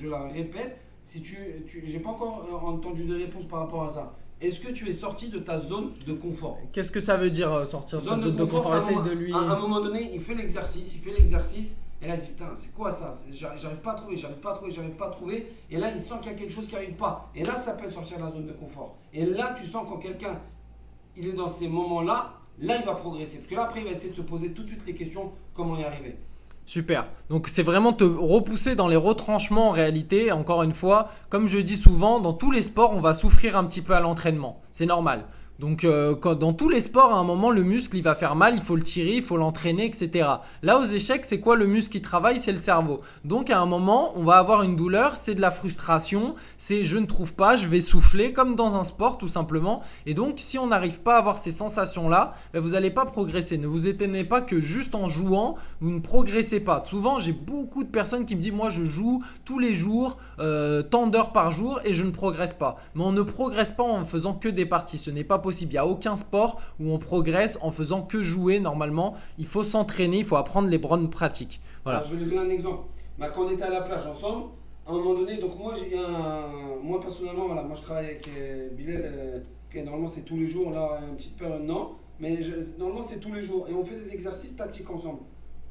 la répète. Si j'ai pas encore entendu de réponse par rapport à ça. Est-ce que tu es sorti de ta zone de confort? Qu'est-ce que ça veut dire sortir de zone zone de confort? À un moment donné, il fait l'exercice, et là il se dit putain, c'est quoi ça? J'arrive pas à trouver. Et là, il sent qu'il y a quelque chose qui n'arrive pas. Et là, ça peut sortir de la zone de confort. Et là, tu sens quand quelqu'un il est dans ces moments-là, là il va progresser. Parce que là, après, il va essayer de se poser tout de suite les questions, comment y arriver. Super. Donc c'est vraiment te repousser dans les retranchements en réalité. Encore une fois, comme je dis souvent, dans tous les sports, on va souffrir un petit peu à l'entraînement. C'est normal. Donc dans tous les sports, à un moment, le muscle il va faire mal, il faut le tirer, il faut l'entraîner, etc. Là, aux échecs, c'est quoi le muscle qui travaille? C'est le cerveau. Donc à un moment, on va avoir une douleur, c'est de la frustration, c'est je ne trouve pas, je vais souffler, comme dans un sport tout simplement. Et donc si on n'arrive pas à avoir ces sensations-là, ben, vous n'allez pas progresser. Ne vous étonnez pas que juste en jouant, vous ne progressez pas. Souvent, j'ai beaucoup de personnes qui me disent moi je joue tous les jours, tant d'heures par jour et je ne progresse pas. Mais on ne progresse pas en faisant que des parties. Ce n'est pas possible. Il n'y a aucun sport où on progresse en faisant que jouer normalement. Il faut s'entraîner, il faut apprendre les bonnes pratiques. Voilà. Alors, je vais lui donner un exemple. Bah, quand on était à la plage ensemble, à un moment donné, donc moi personnellement, voilà, moi je travaille avec Bilal, normalement c'est tous les jours, là une petite période non, mais normalement c'est tous les jours et on fait des exercices tactiques ensemble.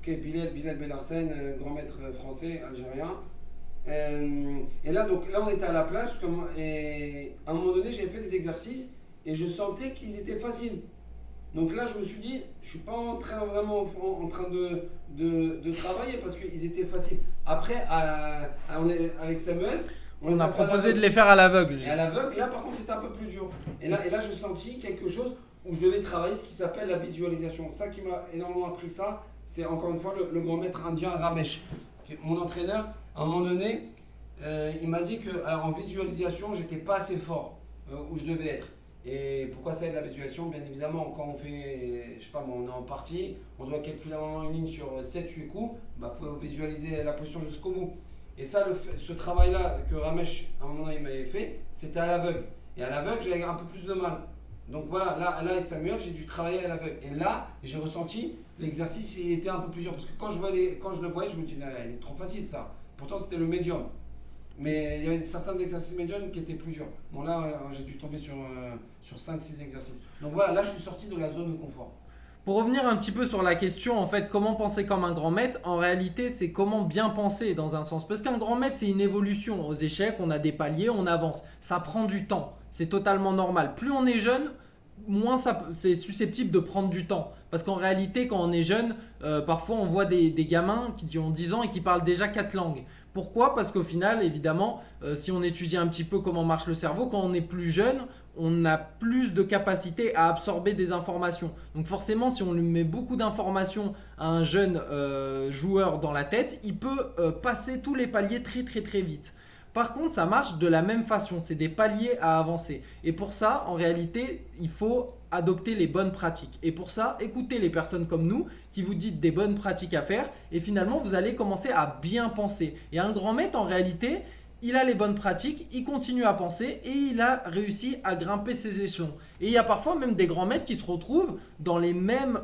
Ok, Bilal Belharsane, grand maître français, algérien. Et là, on était à la plage, et à un moment donné, j'avais fait des exercices et je sentais qu'ils étaient faciles. Donc là, je me suis dit, je suis pas vraiment en train de travailler parce qu'ils étaient faciles. Après, avec Samuel, On les a a fait à proposé de l'aveugle. les faire à l'aveugle. Et à l'aveugle, là, par contre, c'était un peu plus dur. Et là, j'ai senti quelque chose où je devais travailler ce qui s'appelle la visualisation. Ça qui m'a énormément appris ça, c'est encore une fois le grand maître indien Ramesh. Mon entraîneur, à un moment donné, il m'a dit que alors, en visualisation, j'étais pas assez fort où je devais être. Et pourquoi ça aide la visualisation? Bien évidemment, quand on fait, je sais pas, moi, on est en partie, on doit calculer un moment une ligne sur 7-8 coups, bah faut visualiser la position jusqu'au bout. Et ça, ce travail-là que Ramesh, à un moment donné, il m'avait fait, c'était à l'aveugle. Et à l'aveugle, j'avais un peu plus de mal. Donc voilà, là avec Samuel, j'ai dû travailler à l'aveugle. Et là, j'ai ressenti l'exercice, il était un peu plus dur. Parce que quand je le voyais, je me dis, là, il est trop facile ça. Pourtant, c'était le médium. Mais il y avait certains exercices médium qui étaient plus durs. Bon, là, j'ai dû tomber sur 5-6 exercices. Donc voilà, là, je suis sorti de la zone de confort. Pour revenir un petit peu sur la question, en fait, comment penser comme un grand maître, en réalité, c'est comment bien penser dans un sens. Parce qu'un grand maître, c'est une évolution. Aux échecs, on a des paliers, on avance. Ça prend du temps. C'est totalement normal. Plus on est jeune, moins c'est susceptible de prendre du temps. Parce qu'en réalité, quand on est jeune, parfois on voit des gamins qui ont 10 ans et qui parlent déjà 4 langues. Pourquoi? Parce qu'au final, évidemment, si on étudie un petit peu comment marche le cerveau, quand on est plus jeune, on a plus de capacité à absorber des informations. Donc forcément, si on lui met beaucoup d'informations à un jeune joueur dans la tête, il peut passer tous les paliers très très très vite. Par contre, ça marche de la même façon, c'est des paliers à avancer. Et pour ça, en réalité, il faut adopter les bonnes pratiques. Et pour ça, écoutez les personnes comme nous qui vous disent des bonnes pratiques à faire et finalement, vous allez commencer à bien penser. Et un grand maître, en réalité, il a les bonnes pratiques, il continue à penser et il a réussi à grimper ses échelons. Et il y a parfois même des grands maîtres qui se retrouvent dans les mêmes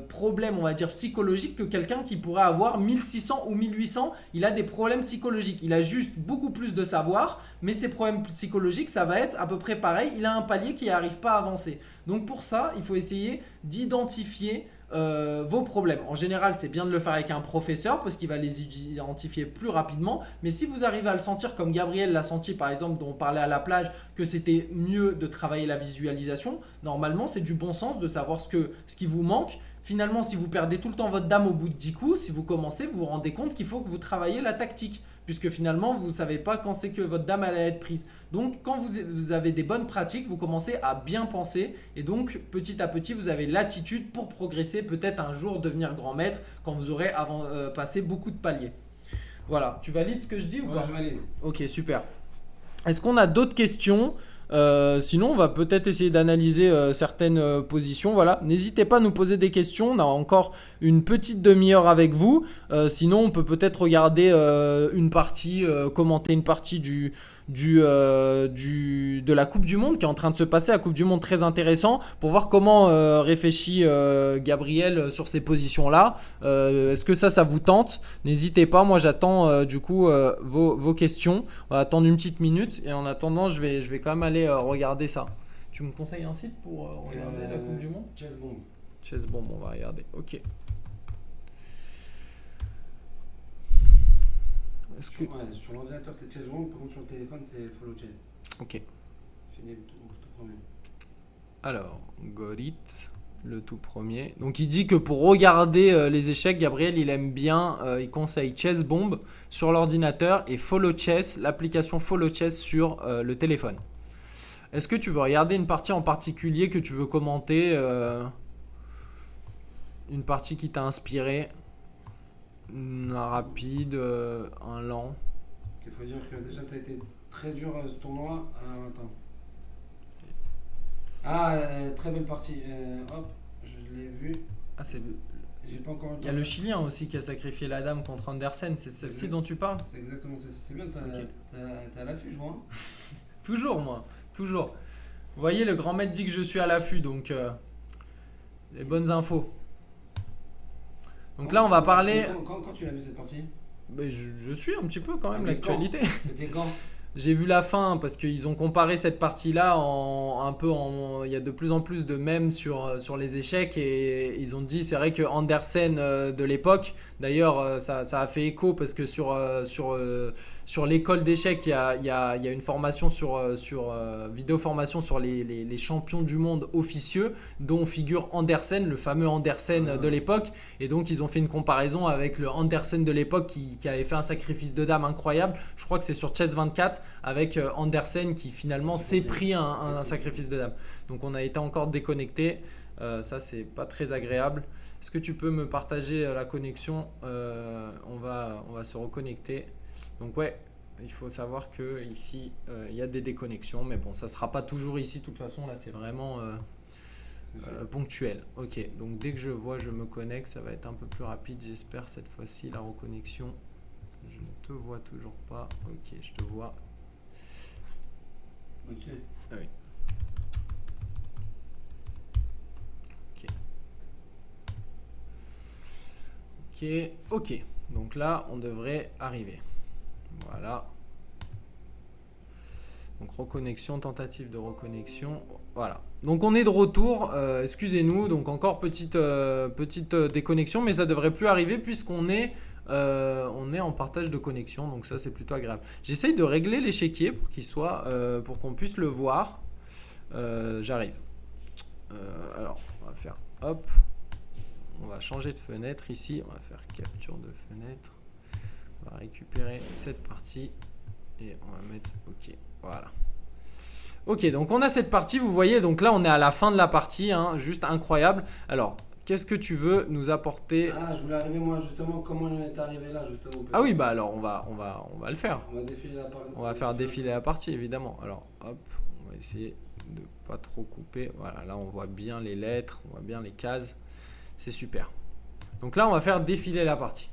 problèmes, on va dire, psychologiques que quelqu'un qui pourrait avoir 1600 ou 1800. Il a des problèmes psychologiques. Il a juste beaucoup plus de savoir, mais ses problèmes psychologiques, ça va être à peu près pareil. Il a un palier qui n'arrive pas à avancer. Donc pour ça, il faut essayer d'identifier vos problèmes. En général, c'est bien de le faire avec un professeur parce qu'il va les identifier plus rapidement. Mais si vous arrivez à le sentir comme Gabriel l'a senti par exemple, dont on parlait à la plage, que c'était mieux de travailler la visualisation, normalement c'est du bon sens de savoir ce qui vous manque. Finalement, si vous perdez tout le temps votre dame au bout de 10 coups, si vous commencez, vous vous rendez compte qu'il faut que vous travaillez la tactique. Puisque finalement, vous ne savez pas quand c'est que votre dame allait être prise. Donc, quand vous avez des bonnes pratiques, vous commencez à bien penser. Et donc, petit à petit, vous avez l'attitude pour progresser, peut-être un jour devenir grand maître quand vous aurez passé beaucoup de paliers. Voilà, tu valides ce que je dis ou Ouais, pas? je valide. Ok, super. Est-ce qu'on a d'autres questions? Sinon, on va peut-être essayer d'analyser certaines positions. Voilà, n'hésitez pas à nous poser des questions. On a encore une petite demi-heure avec vous. Sinon, on peut peut-être regarder une partie, commenter une partie de la Coupe du Monde qui est en train de se passer. La Coupe du Monde très intéressant pour voir comment réfléchit Gabriel sur ces positions-là. Est-ce que ça vous tente? N'hésitez pas. Moi, j'attends du coup vos questions. On va attendre une petite minute et en attendant, je vais quand même aller regarder ça. Tu me conseilles un site pour regarder la Coupe du Monde? Chessbomb. Chessbomb, on va regarder. Ok. Ouais, sur l'ordinateur c'est Chessbomb, par contre sur le téléphone c'est Follow Chess. Ok. Fini le tout premier. Alors, Gorit, le tout premier. Donc, il dit que pour regarder les échecs, Gabriel, il aime bien, il conseille Chessbomb sur l'ordinateur et Follow Chess, l'application Follow Chess sur le téléphone. Est-ce que tu veux regarder une partie en particulier que tu veux commenter une partie qui t'a inspiré? Un rapide, un lent. Il faut dire que déjà ça a été très dur ce tournoi. Attends. Très belle partie. Hop, je l'ai vu. Ah, c'est... J'ai pas encore. Il y a le Chilien aussi qui a sacrifié la dame contre Andersen. C'est celle-ci dont tu parles? C'est exactement ça. C'est bien, t'as à l'affût, je vois. Toujours, moi. Toujours. Vous voyez, le grand maître dit que je suis à l'affût, donc les bonnes infos. Donc là, on va parler... Quand tu l'as vu cette partie? Je suis un petit peu quand même mais l'actualité. C'était quand? J'ai vu la fin parce qu'ils ont comparé cette partie-là il y a de plus en plus de mèmes sur les échecs et ils ont dit c'est vrai que Andersen de l'époque, d'ailleurs ça a fait écho parce que sur l'école d'échecs il y a une formation vidéo formation sur les champions du monde officieux dont figure Andersen, le fameux Andersen de l'époque et donc ils ont fait une comparaison avec le Andersen de l'époque qui avait fait un sacrifice de dame incroyable. Je crois que c'est sur Chess 24 avec Andersen qui finalement s'est pris un sacrifice de dame. Donc on a été encore déconnecté. Ça, c'est pas très agréable. Est-ce que tu peux me partager la connexion? On va se reconnecter. Donc ouais, il faut savoir que ici il y a des déconnexions, mais bon, ça sera pas toujours ici. De toute façon, là, c'est vraiment ponctuel. Ok, donc dès que je vois, je me connecte. Ça va être un peu plus rapide, j'espère cette fois-ci la reconnexion. Je ne te vois toujours pas. Ok, je te vois. Ok. Ah oui. Ok. Donc là, on devrait arriver. Voilà. Donc reconnexion, tentative de reconnexion. Voilà. Donc on est de retour. Excusez-nous. Donc encore petite déconnexion, mais ça devrait plus arriver puisqu'on est en partage de connexion. Donc ça, c'est plutôt agréable. J'essaye de régler l'échiquier pour qu'on puisse le voir. J'arrive. Alors, on va faire hop. On va changer de fenêtre ici. On va faire capture de fenêtre. On va récupérer cette partie et on va mettre OK. Voilà. Ok, donc on a cette partie. Vous voyez, donc là, on est à la fin de la partie. Hein, juste incroyable. Alors, qu'est-ce que tu veux nous apporter? Ah, je voulais arriver moi justement. Comment on est arrivé là justement? Ah oui, bah alors on va le faire. On va défiler la partie. On va faire défiler la partie, évidemment. Alors, hop, on va essayer de pas trop couper. Voilà, là, on voit bien les lettres, on voit bien les cases. C'est super. Donc là, on va faire défiler la partie.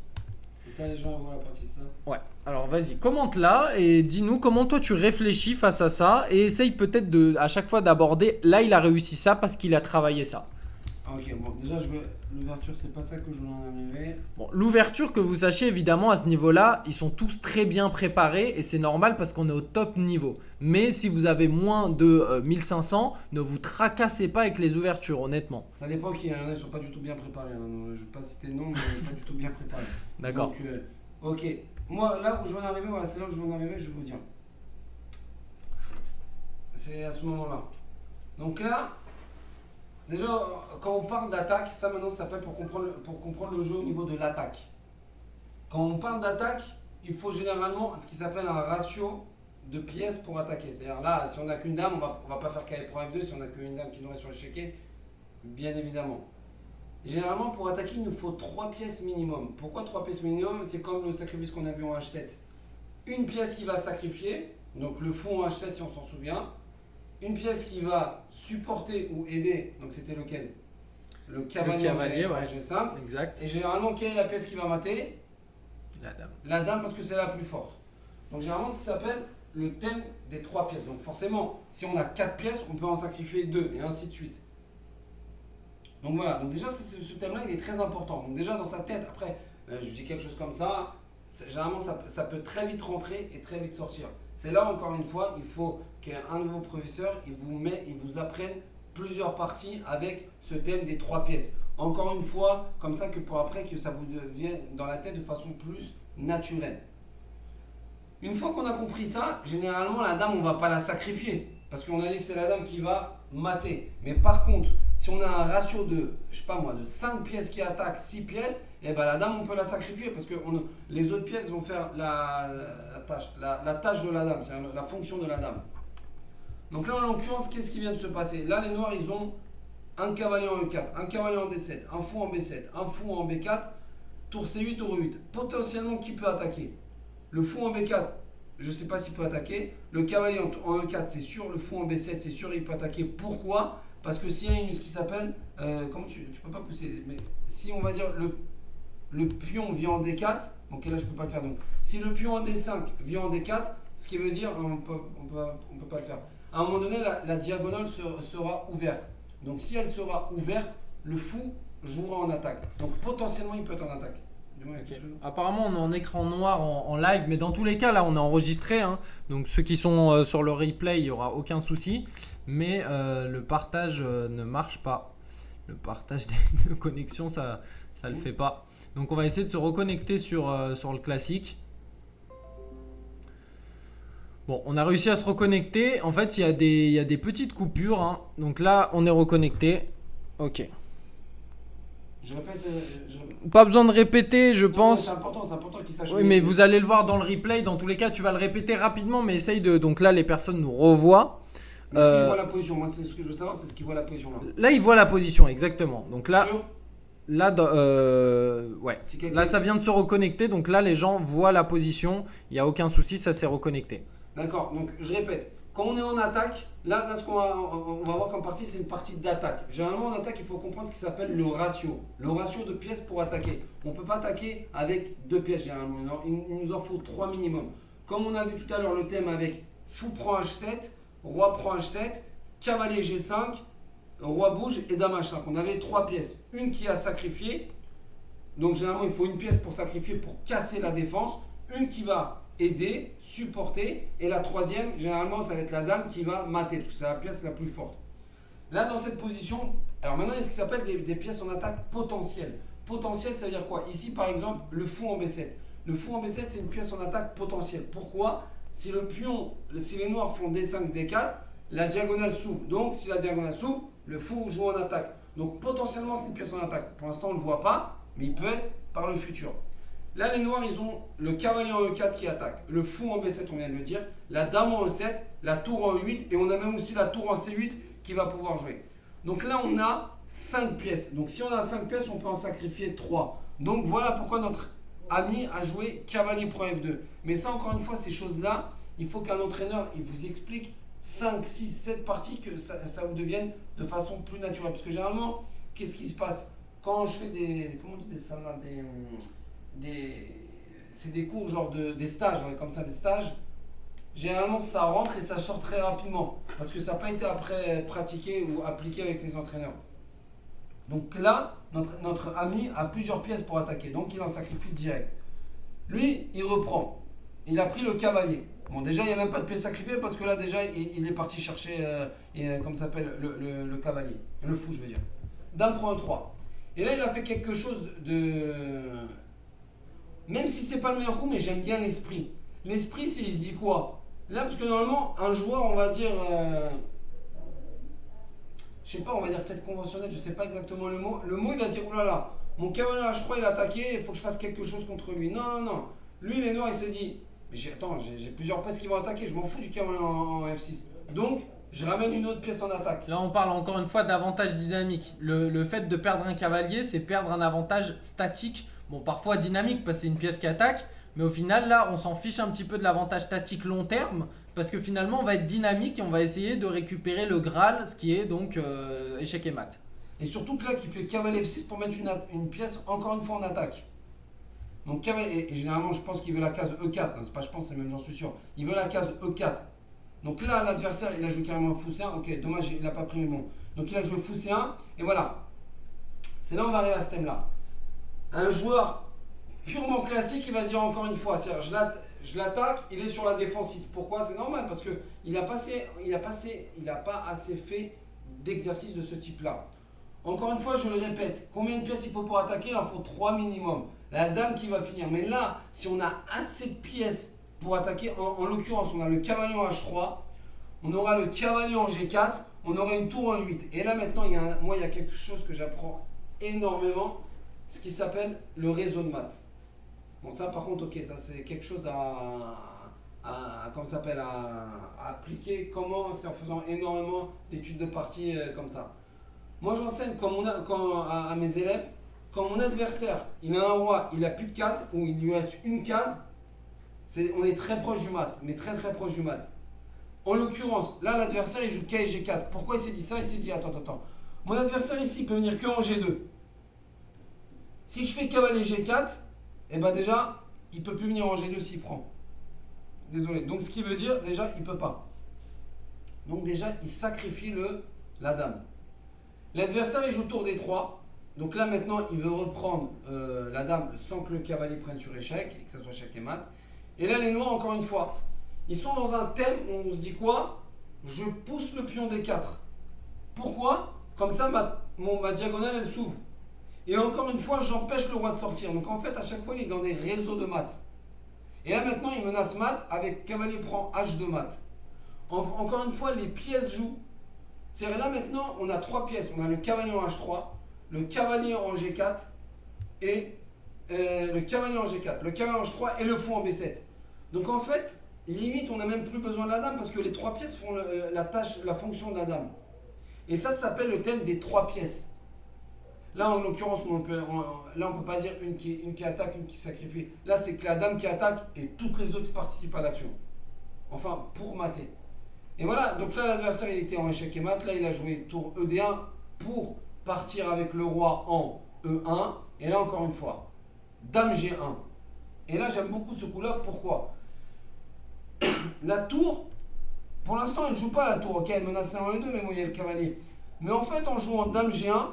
Donc là, les gens voient la partie de ça. Ouais. Alors, vas-y, commente-la et dis-nous comment toi tu réfléchis face à ça et essaye peut-être à chaque fois d'aborder. Là, il a réussi ça parce qu'il a travaillé ça. Ok, bon, déjà, l'ouverture, c'est pas ça que je voulais en arriver. Bon, l'ouverture, que vous sachiez évidemment à ce niveau-là, ils sont tous très bien préparés et c'est normal parce qu'on est au top niveau. Mais si vous avez moins de 1500, ne vous tracassez pas avec les ouvertures, honnêtement. Ça dépend qui, hein, ils sont pas du tout bien préparés. Hein. Je vais pas citer de nom, mais pas du tout bien préparés. D'accord. Donc, ok. Moi, là où je veux en arriver, voilà, c'est là où je veux en arriver, je vais vous dire. C'est à ce moment-là. Donc là, déjà, quand on parle d'attaque, ça maintenant ça s'appelle pour comprendre le jeu au niveau de l'attaque. Quand on parle d'attaque, il faut généralement ce qui s'appelle un ratio de pièces pour attaquer. C'est-à-dire là, si on n'a qu'une dame, on va pas faire KF3F2 si on n'a qu'une dame qui nous reste sur l'échiquier, bien évidemment. Généralement, pour attaquer, il nous faut 3 pièces minimum. Pourquoi 3 pièces minimum? C'est comme le sacrifice qu'on a vu en H7. Une pièce qui va sacrifier, donc le fou en H7 si on s'en souvient. Une pièce qui va supporter ou aider, donc c'était lequel? Le cavalier en G5. Exact. Et généralement, quelle est la pièce qui va mater? La dame. La dame parce que c'est la plus forte. Donc généralement, ça s'appelle le thème des 3 pièces. Donc forcément, si on a 4 pièces, on peut en sacrifier 2 et ainsi de suite. Donc voilà, donc déjà ce thème-là, il est très important. Donc déjà dans sa tête, après, je dis quelque chose comme ça, généralement ça peut très vite rentrer et très vite sortir. C'est là encore une fois, il faut qu'un de vos professeurs, il vous apprenne plusieurs parties avec ce thème des 3 pièces. Encore une fois, comme ça que pour après que ça vous devienne dans la tête de façon plus naturelle. Une fois qu'on a compris ça, généralement la dame on ne va pas la sacrifier parce qu'on a dit que c'est la dame qui va mater. Mais par contre, si on a un ratio de, je sais pas moi, de 5 pièces qui attaquent, 6 pièces, et ben la dame on peut la sacrifier parce que les autres pièces vont faire la tâche de la dame, c'est-à-dire la fonction de la dame. Donc là en l'occurrence, qu'est-ce qui vient de se passer? Là les noirs ils ont un cavalier en E4, un cavalier en D7, un fou en B7, un fou en B4, tour C8, tour E8. Potentiellement qui peut attaquer? Le fou en B4, je ne sais pas s'il peut attaquer. Le cavalier en E4 c'est sûr, le fou en B7 c'est sûr il peut attaquer. Pourquoi? Parce que s'il y a ce qui s'appelle, comment tu peux pas pousser, mais si on va dire le pion vient en D4, donc là je peux pas le faire. Donc si le pion en D5 vient en D4, ce qui veut dire on peut pas le faire. À un moment donné, la diagonale sera ouverte. Donc si elle sera ouverte, le fou jouera en attaque. Donc potentiellement il peut être en attaque. Dis-moi Ok. quelque chose. Apparemment, on est en écran noir en live, mais dans tous les cas, là, on est enregistré, hein. Donc, ceux qui sont sur le replay, il n'y aura aucun souci. Mais le partage ne marche pas. Le partage de connexion, ça ne le fait pas. Donc, on va essayer de se reconnecter sur le classique. Bon, on a réussi à se reconnecter. En fait, il y a des petites coupures, hein. Donc là, on est reconnecté. Ok. Je répète. Pas besoin de répéter, je Non, pense. c'est important qu'il sache. Oui, mais vous allez le voir dans le replay. Dans tous les cas, tu vas le répéter rapidement, mais essaye de. Donc là, les personnes nous revoient. Mais est-ce qu'il Euh, voit la position? Moi, c'est ce que je veux savoir, c'est ce qu'il voit la position là. Là, ils voient la position, exactement. Donc là, Sûr. ouais. Si quelqu'un- Là, ça vient de se reconnecter. Donc là, les gens voient la position. Il n'y a aucun souci, ça s'est reconnecté. D'accord, donc je répète, quand on est en attaque, là ce on va voir comme partie, c'est une partie d'attaque. Généralement en attaque, il faut comprendre ce qui s'appelle le ratio. Le ratio de pièces pour attaquer. On ne peut pas attaquer avec 2 pièces généralement, il nous en faut 3 minimum. Comme on a vu tout à l'heure le thème avec fou prend H7, roi prend H7, cavalier G5, roi bouge et dame H5. On avait 3 pièces, une qui a sacrifié, donc généralement il faut une pièce pour sacrifier, pour casser la défense, une qui va aider, supporter, et la troisième, généralement, ça va être la dame qui va mater, parce que c'est la pièce la plus forte. Là, dans cette position, alors maintenant, il y a ce qui s'appelle des pièces en attaque potentielles. Potentielle, ça veut dire quoi? Ici, par exemple, le fou en B7. Le fou en B7, c'est une pièce en attaque potentielle. Pourquoi? Si les noirs font D5, D4, la diagonale s'ouvre. Donc, si la diagonale s'ouvre, le fou joue en attaque. Donc, potentiellement, c'est une pièce en attaque. Pour l'instant, on ne le voit pas, mais il peut être par le futur. Là, les noirs, ils ont le cavalier en E4 qui attaque, le fou en B7, on vient de le dire, la dame en E7, la tour en E8, et on a même aussi la tour en C8 qui va pouvoir jouer. Donc là, on a 5 pièces. Donc si on a 5 pièces, on peut en sacrifier 3. Donc voilà pourquoi notre ami a joué cavalier prend F2. Mais ça, encore une fois, ces choses-là, il faut qu'un entraîneur il vous explique 5, 6, 7 parties, que ça vous devienne de façon plus naturelle. Parce que généralement, qu'est-ce qui se passe? Quand je fais comment on dit c'est des cours genre des stages, ouais, comme ça, des stages. Généralement, ça rentre et ça sort très rapidement parce que ça n'a pas été après pratiqué ou appliqué avec les entraîneurs. Donc là, notre ami a plusieurs pièces pour attaquer, donc il en sacrifie direct. Lui, il reprend. Il a pris le cavalier. Bon, déjà, il n'y a même pas de pièce sacrifiée parce que là, déjà, il est parti chercher, comment ça s'appelle, le cavalier. Le fou, je veux dire. Dame prend un 3. Et là, il a fait quelque chose de. Même si c'est pas le meilleur coup, mais j'aime bien l'esprit. L'esprit, c'est il se dit quoi? Là, parce que normalement, un joueur, on va dire. Je sais pas, on va dire peut-être conventionnel, je sais pas exactement le mot. Le mot, il va se dire, oh là là, mon cavalier H3, il a attaqué, il faut que je fasse quelque chose contre lui. Non, non, non. Lui, les noirs, il s'est dit, mais attends, j'ai plusieurs pièces qui vont attaquer, je m'en fous du cavalier en F6. Donc, je ramène une autre pièce en attaque. Là, on parle encore une fois d'avantage dynamique. Le fait de perdre un cavalier, c'est perdre un avantage statique. Bon, parfois dynamique parce que c'est une pièce qui attaque. Mais au final, là, on s'en fiche un petit peu de l'avantage statique long terme. Parce que finalement, on va être dynamique et on va essayer de récupérer le Graal, ce qui est donc échec et mat. Et surtout que là, qui fait cavalier F6 pour mettre une pièce encore une fois en attaque. Donc, cavalier, et généralement, je pense qu'il veut la case E4. Hein, c'est pas je pense, c'est même j'en suis sûr. Il veut la case E4. Donc là, l'adversaire, il a joué carrément fou C1. Ok, dommage, il n'a pas pris, mais bon. Donc il a joué fou C1. Et voilà. C'est là où on va arriver à ce thème-là. Un joueur purement classique, il va se dire encore une fois, je l'attaque, il est sur la défensive. Pourquoi? C'est normal, parce qu'il n'a pas assez fait d'exercice de ce type-là. Encore une fois, je le répète, combien de pièces il faut pour attaquer? Il en faut 3 minimum. La dame qui va finir. Mais là, si on a assez de pièces pour attaquer, en l'occurrence, on a le cavalier en H3, on aura le cavalier en G4, on aura une tour en 8. Et là, maintenant, il y a quelque chose que j'apprends énormément, ce qui s'appelle le réseau de maths. Bon, ça, par contre, ok, ça, c'est quelque chose à appliquer. Comment? C'est en faisant énormément d'études de partie comme ça. Moi, j'enseigne à mes élèves, quand mon adversaire, il a un roi, il a plus de cases, ou il lui reste une case, on est très proche du mat, mais très très proche du mat. En l'occurrence, là, l'adversaire, il joue K et G4. Pourquoi il s'est dit ça? Il s'est dit, attends. Mon adversaire ici, il peut venir que en G2. Si je fais cavalier G4, et ben déjà, il peut plus venir en G2 s'il prend. Désolé. Donc, ce qui veut dire, déjà, il peut pas. Donc, déjà, il sacrifie la dame. L'adversaire, il joue tour D3. Donc là maintenant, il veut reprendre la dame sans que le cavalier prenne sur échec et que ça soit échec et mat. Et là, les noirs, encore une fois, ils sont dans un thème où on se dit quoi? Je pousse le pion D4. Pourquoi? Comme ça, ma diagonale, elle s'ouvre. Et encore une fois, j'empêche le roi de sortir. Donc en fait, à chaque fois, il est dans des réseaux de mat. Et là maintenant, il menace mat avec cavalier prend H de mat. Encore une fois, les pièces jouent. C'est-à-dire là maintenant, on a 3 pièces. On a le cavalier en H3, le cavalier en G4 et le cavalier en G4, le cavalier en H3 et le fou en B7. Donc en fait, limite, on n'a même plus besoin de la dame parce que les 3 pièces font la fonction de la dame. Et ça s'appelle le thème des 3 pièces. Là, en l'occurrence, on peut pas dire une qui attaque, une qui sacrifie. Là, c'est que la dame qui attaque et toutes les autres participent à l'action. Enfin, pour mater. Et voilà, donc là, l'adversaire, il était en échec et mat. Là, il a joué tour ED1 pour partir avec le roi en E1. Et là, encore une fois, dame G1. Et là, j'aime beaucoup ce coup-là. Pourquoi? La tour, pour l'instant, elle ne joue pas la tour. Ok, elle menaçait en E2, mais bon, il y a le cavalier. Mais en fait, en jouant dame G1,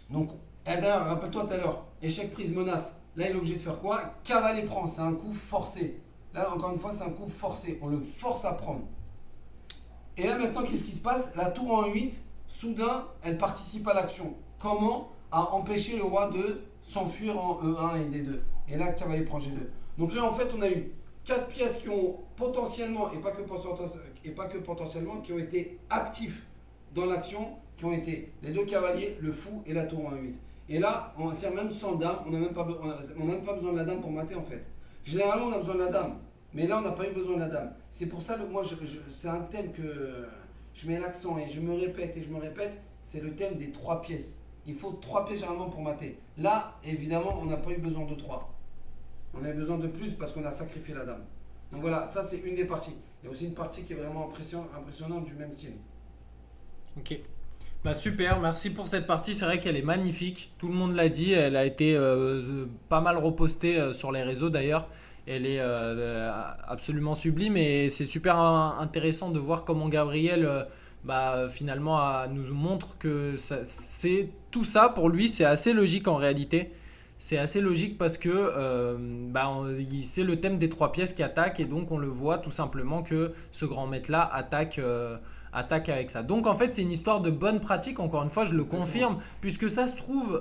donc, d'ailleurs, rappelle-toi tout à l'heure, échec prise menace. Là, il est obligé de faire quoi? Cavalier prend, c'est un coup forcé. Là, encore une fois, c'est un coup forcé. On le force à prendre. Et là, maintenant, qu'est-ce qui se passe? La tour en 8, soudain, elle participe à l'action. Comment? À empêcher le roi de s'enfuir en E1 et D2. Et là, cavalier prend G2. Donc là, en fait, on a eu 4 pièces qui ont potentiellement, et pas que potentiellement, qui ont été actifs dans l'action, qui ont été les 2 cavaliers, le fou et la tour en 8. Et là, on sert même sans dame, on n'a même pas besoin de la dame pour mater en fait. Généralement, on a besoin de la dame, mais là, on n'a pas eu besoin de la dame. C'est pour ça que moi, c'est un thème que je mets l'accent et je me répète, c'est le thème des 3 pièces. Il faut 3 pièces généralement pour mater. Là, évidemment, on n'a pas eu besoin de 3. On avait besoin de plus parce qu'on a sacrifié la dame. Donc voilà, ça c'est une des parties. Il y a aussi une partie qui est vraiment impressionnante du même style. Ok. Bah super, merci pour cette partie. C'est vrai qu'elle est magnifique. Tout le monde l'a dit. Elle a été pas mal repostée sur les réseaux d'ailleurs. Elle est absolument sublime et c'est super intéressant de voir comment Gabriel finalement nous montre que c'est tout ça pour lui. C'est assez logique en réalité. C'est assez logique parce que c'est le thème des 3 pièces qui attaquent et donc on le voit tout simplement que ce grand maître là attaque avec ça. Donc en fait c'est une histoire de bonne pratique, encore une fois je le confirme, puisque ça se trouve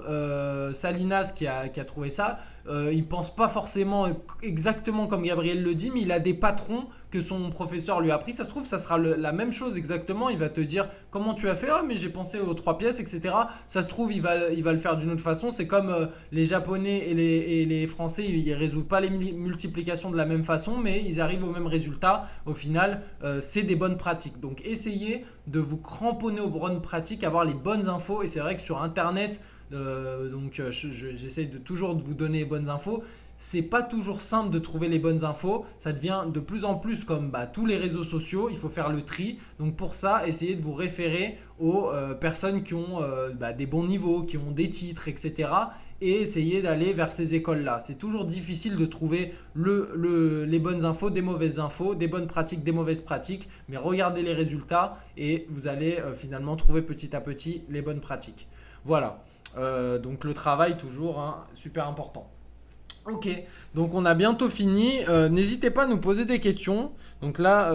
Salinas qui a trouvé ça, il pense pas forcément exactement comme Gabriel le dit, mais il a des patrons que son professeur lui a appris. Ça se trouve ça sera la même chose exactement, il va te dire comment tu as fait, oh mais j'ai pensé aux 3 pièces etc. Ça se trouve il va le faire d'une autre façon. C'est comme les japonais et les français, ils résolvent pas les multiplications de la même façon, mais ils arrivent au même résultat. Au final c'est des bonnes pratiques, donc essayez de vous cramponner aux bonnes pratiques, avoir les bonnes infos. Et c'est vrai que sur internet j'essaie de toujours vous donner les bonnes infos. C'est pas toujours simple de trouver les bonnes infos. Ça devient de plus en plus comme tous les réseaux sociaux. Il faut faire le tri. Donc pour ça, essayez de vous référer aux personnes qui ont des bons niveaux, qui ont des titres, etc. Et essayez d'aller vers ces écoles-là. C'est toujours difficile de trouver les bonnes infos, des mauvaises infos, des bonnes pratiques, des mauvaises pratiques. Mais regardez les résultats et vous allez finalement trouver petit à petit les bonnes pratiques. Voilà. Donc le travail toujours super important. Ok, donc on a bientôt fini. N'hésitez pas à nous poser des questions. Donc là,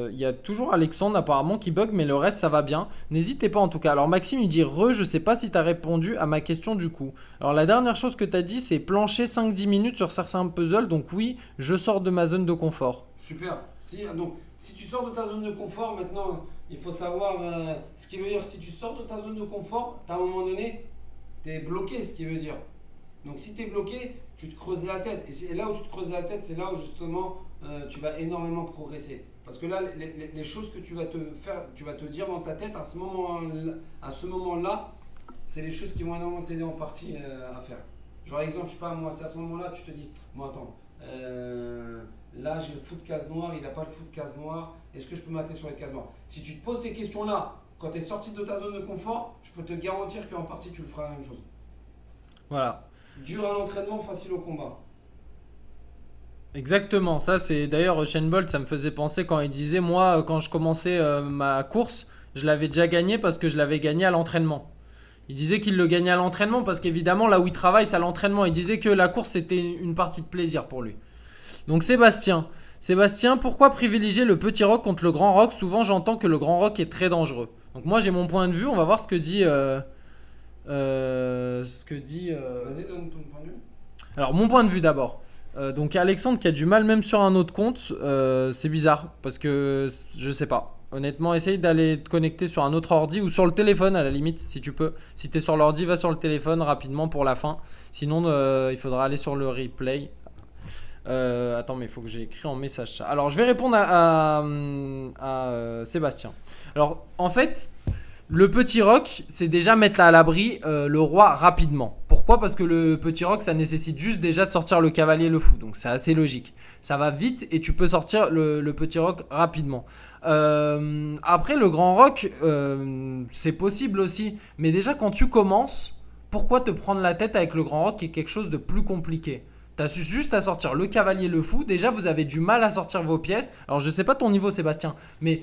il y a toujours Alexandre apparemment qui bug, mais le reste ça va bien. N'hésitez pas en tout cas. Alors Maxime il dit je sais pas si tu as répondu à ma question du coup. Alors la dernière chose que tu as dit c'est plancher 5-10 minutes sur certains puzzles. Donc oui, je sors de ma zone de confort. Super. Donc si tu sors de ta zone de confort, maintenant il faut savoir ce qui veut dire. Si tu sors de ta zone de confort, à un moment donné, tu es bloqué, ce qui veut dire. Donc si tu es bloqué, tu te creuses la tête. Et là où tu te creuses la tête, c'est là où justement tu vas énormément progresser. Parce que là, les choses que tu vas te dire dans ta tête à ce moment-là, c'est les choses qui vont énormément t'aider en partie à faire. Genre exemple, je sais pas, moi, c'est à ce moment-là que tu te dis, bon attends, là j'ai le fou de case noire, il n'a pas le fou de case noire, est-ce que je peux mater sur les cases noires? Si tu te poses ces questions-là, quand tu es sorti de ta zone de confort, je peux te garantir qu'en partie tu le feras la même chose. Voilà. Dur à l'entraînement, facile au combat. Exactement, ça c'est d'ailleurs Shane Bolt, ça me faisait penser quand il disait moi quand je commençais ma course, je l'avais déjà gagné parce que je l'avais gagné à l'entraînement. Il disait qu'il le gagnait à l'entraînement parce qu'évidemment, là où il travaille, c'est à l'entraînement. Il disait que la course, c'était une partie de plaisir pour lui. Donc Sébastien. Sébastien, pourquoi privilégier le petit rock contre le grand rock? Souvent, j'entends que le grand rock est très dangereux. Donc moi, j'ai mon point de vue. On va voir ce que dit... Vas-y, donne ton point de vue. Alors, mon point de vue d'abord. Donc Alexandre qui a du mal même sur un autre compte, c'est bizarre parce que je sais pas. Honnêtement, essaye d'aller te connecter sur un autre ordi ou sur le téléphone à la limite si tu peux. Si tu es sur l'ordi, va sur le téléphone rapidement pour la fin. Sinon, il faudra aller sur le replay. Attends, mais il faut que j'ai écrit en message ça. Alors, je vais répondre à Sébastien. Alors, en fait, le petit rock, c'est déjà mettre à l'abri le roi rapidement. Pourquoi? Parce que le petit rock, ça nécessite juste déjà de sortir le cavalier et le fou. Donc, c'est assez logique. Ça va vite et tu peux sortir le petit rock rapidement. Après, le grand rock, c'est possible aussi. Mais déjà, quand tu commences, pourquoi te prendre la tête avec le grand rock qui est quelque chose de plus compliqué? T'as juste à sortir le cavalier, le fou. Déjà, vous avez du mal à sortir vos pièces. Alors, je sais pas ton niveau, Sébastien, mais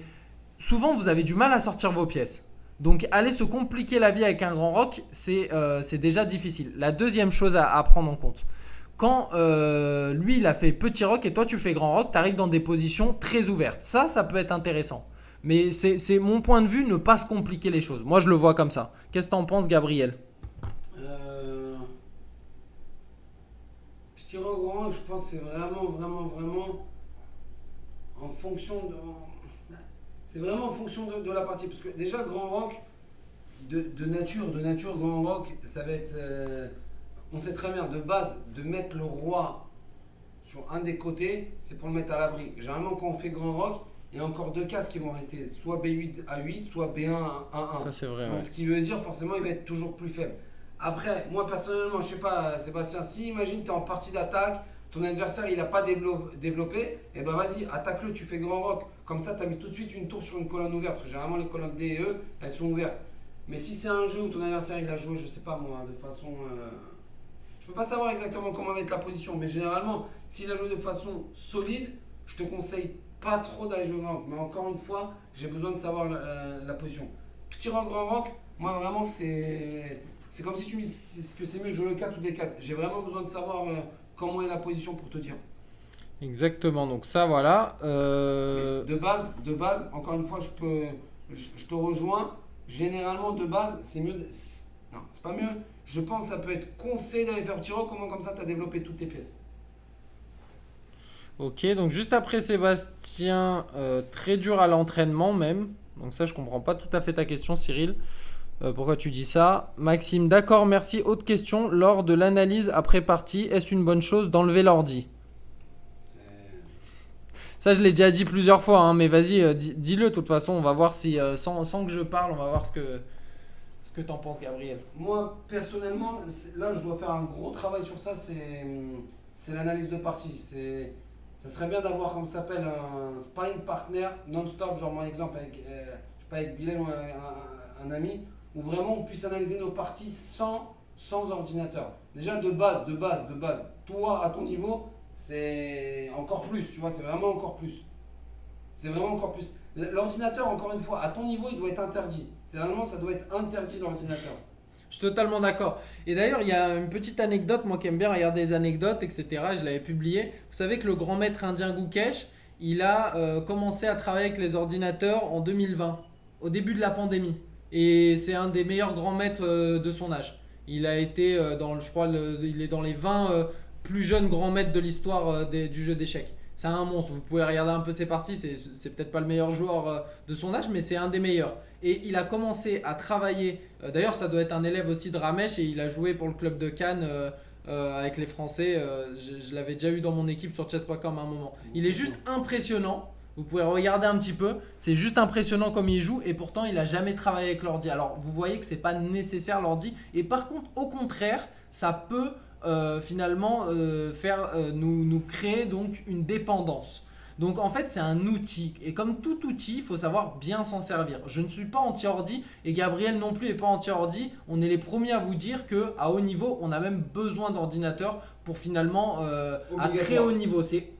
souvent, vous avez du mal à sortir vos pièces. Donc, aller se compliquer la vie avec un grand rock, c'est déjà difficile. La deuxième chose à prendre en compte. Quand lui, il a fait petit rock et toi, tu fais grand rock, tu arrives dans des positions très ouvertes. Ça peut être intéressant. Mais c'est mon point de vue, ne pas se compliquer les choses. Moi, je le vois comme ça. Qu'est-ce que t'en penses, Gabriel? Petit rock, grand rock, je pense que c'est vraiment en fonction de. C'est vraiment en fonction de la partie. Parce que déjà, grand rock, de nature, grand rock, ça va être. On sait très bien, de base, de mettre le roi sur un des côtés, c'est pour le mettre à l'abri. Généralement, quand on fait grand rock, il y a encore deux cases qui vont rester, soit B8 à 8, soit B1 à 1. Ça, c'est vrai. Donc, Ouais. ce qui veut dire, forcément, il va être toujours plus faible. Après, moi, personnellement, je sais pas, Sébastien, si imagine, tu es en partie d'attaque, ton adversaire, il n'a pas développé, et ben vas-y, attaque-le, tu fais grand rock. Comme ça, tu as mis tout de suite une tour sur une colonne ouverte. Parce que généralement, les colonnes D et E, elles sont ouvertes. Mais si c'est un jeu où ton adversaire, il a joué, je sais pas moi, de façon. Je peux pas savoir exactement comment va être la position, mais généralement, s'il a joué de façon solide, je te conseille pas trop d'aller jouer grand rock. Mais encore une fois, j'ai besoin de savoir la position. Petit rock, grand rock, moi vraiment, c'est comme si tu me dis que c'est mieux de jouer le 4 ou des 4. J'ai vraiment besoin de savoir comment est la position pour te dire. Exactement. Donc, ça, voilà. De base, encore une fois, je te rejoins. Généralement, de base, c'est mieux. Non, c'est pas mieux. Je pense que ça peut être conseillé d'aller faire petit rock, comment comme ça tu as développé toutes tes pièces. Ok, donc juste après Sébastien, très dur à l'entraînement même. Donc ça, je comprends pas tout à fait ta question, Cyril. Pourquoi tu dis ça? Maxime, d'accord, merci. Autre question. Lors de l'analyse après partie, est-ce une bonne chose d'enlever l'ordi? Ça, je l'ai déjà dit plusieurs fois, hein, mais vas-y, dis-le. De toute façon, on va voir si, sans que je parle, on va voir ce que t'en penses, Gabriel. Moi, personnellement, là, je dois faire un gros travail sur ça, c'est l'analyse de partie. Ça serait bien d'avoir, comme ça s'appelle, un sparring partner non-stop, genre mon exemple avec, je sais pas, avec Bilal ou un ami, où vraiment on puisse analyser nos parties sans ordinateur. Déjà de base, toi à ton niveau, c'est encore plus, tu vois, c'est vraiment encore plus. C'est vraiment encore plus. L'ordinateur, encore une fois, à ton niveau, il doit être interdit. Généralement, ça doit être interdit l'ordinateur. Je suis totalement d'accord. Et d'ailleurs, il y a une petite anecdote, moi qui aime bien regarder des anecdotes, etc. Je l'avais publié. Vous savez que le grand maître indien Gukesh, il a commencé à travailler avec les ordinateurs en 2020, au début de la pandémie. Et c'est un des meilleurs grands maîtres de son âge. Il a été je crois, il est dans les 20 plus jeunes grands maîtres de l'histoire du jeu d'échecs. C'est un monstre. Vous pouvez regarder un peu ses parties. C'est peut-être pas le meilleur joueur de son âge, mais c'est un des meilleurs. Et il a commencé à travailler. D'ailleurs, ça doit être un élève aussi de Ramesh et il a joué pour le club de Cannes avec les Français. Je l'avais déjà eu dans mon équipe sur chess.com à un moment. Il est juste impressionnant. Vous pouvez regarder un petit peu. C'est juste impressionnant comme il joue et pourtant il n'a jamais travaillé avec l'ordi. Alors vous voyez que c'est pas nécessaire l'ordi. Et par contre, au contraire, ça peut finalement faire nous créer donc une dépendance. Donc en fait c'est un outil et comme tout outil il faut savoir bien s'en servir. Je ne suis pas anti-ordi et Gabriel non plus n'est pas anti-ordi. On est les premiers à vous dire qu'à haut niveau on a même besoin d'ordinateur pour finalement à très haut niveau. C'est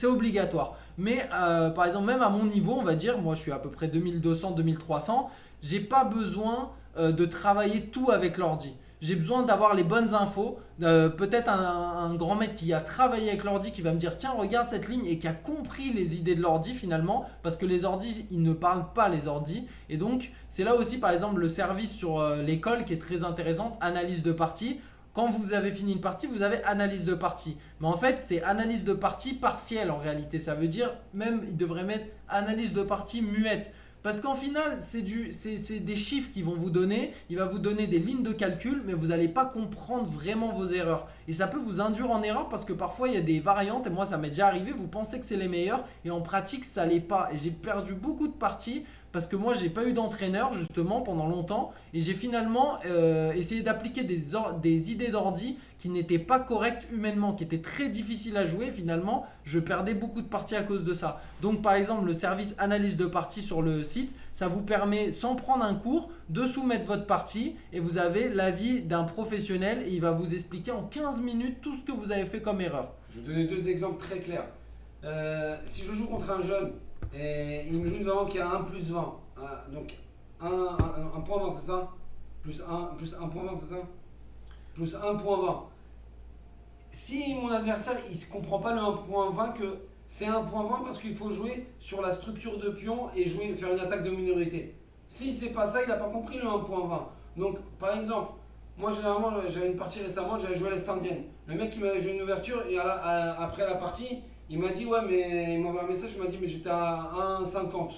obligatoire. Mais par exemple même à mon niveau on va dire, moi je suis à peu près 2200-2300, j'ai pas besoin de travailler tout avec l'ordi. J'ai besoin d'avoir les bonnes infos. Peut-être un grand maître qui a travaillé avec l'ordi qui va me dire tiens regarde cette ligne et qui a compris les idées de l'ordi finalement parce que les ordis ils ne parlent pas les ordis et donc c'est là aussi par exemple le service sur l'école qui est très intéressant, analyse de partie. Quand vous avez fini une partie, vous avez analyse de partie. Mais en fait, c'est analyse de partie partielle en réalité. Ça veut dire, même, il devrait mettre analyse de partie muette. Parce qu'en final, c'est des chiffres qu'ils vont vous donner. Il va vous donner des lignes de calcul, mais vous n'allez pas comprendre vraiment vos erreurs. Et ça peut vous induire en erreur parce que parfois, il y a des variantes. Et moi, ça m'est déjà arrivé. Vous pensez que c'est les meilleurs. Et en pratique, ça ne l'est pas. Et j'ai perdu beaucoup de parties parce que moi, j'ai pas eu d'entraîneur justement pendant longtemps et j'ai finalement essayé d'appliquer des idées d'ordi qui n'étaient pas correctes humainement, qui étaient très difficiles à jouer. Finalement, je perdais beaucoup de parties à cause de ça. Donc, par exemple, le service analyse de partie sur le site, ça vous permet, sans prendre un cours, de soumettre votre partie et vous avez l'avis d'un professionnel et il va vous expliquer en 15 minutes tout ce que vous avez fait comme erreur. Je vais vous donner deux exemples très clairs. Si je joue contre un jeune et il me joue une variante qui a 1 plus 20, donc 1 point 20, c'est ça? Plus 1 point 20, c'est ça? Plus 1 point 20. Si mon adversaire il ne comprend pas le 1 point 20, que c'est 1 point 20 parce qu'il faut jouer sur la structure de pion et faire une attaque de minorité. S'il ne sait pas ça, il n'a pas compris le 1 point 20. Donc par exemple, moi généralement j'avais une partie récemment, j'avais joué à l'Est indienne. Le mec il m'avait joué une ouverture et après la partie, il m'a dit ouais mais il m'a envoyé un message, il m'a dit mais j'étais à 1,50.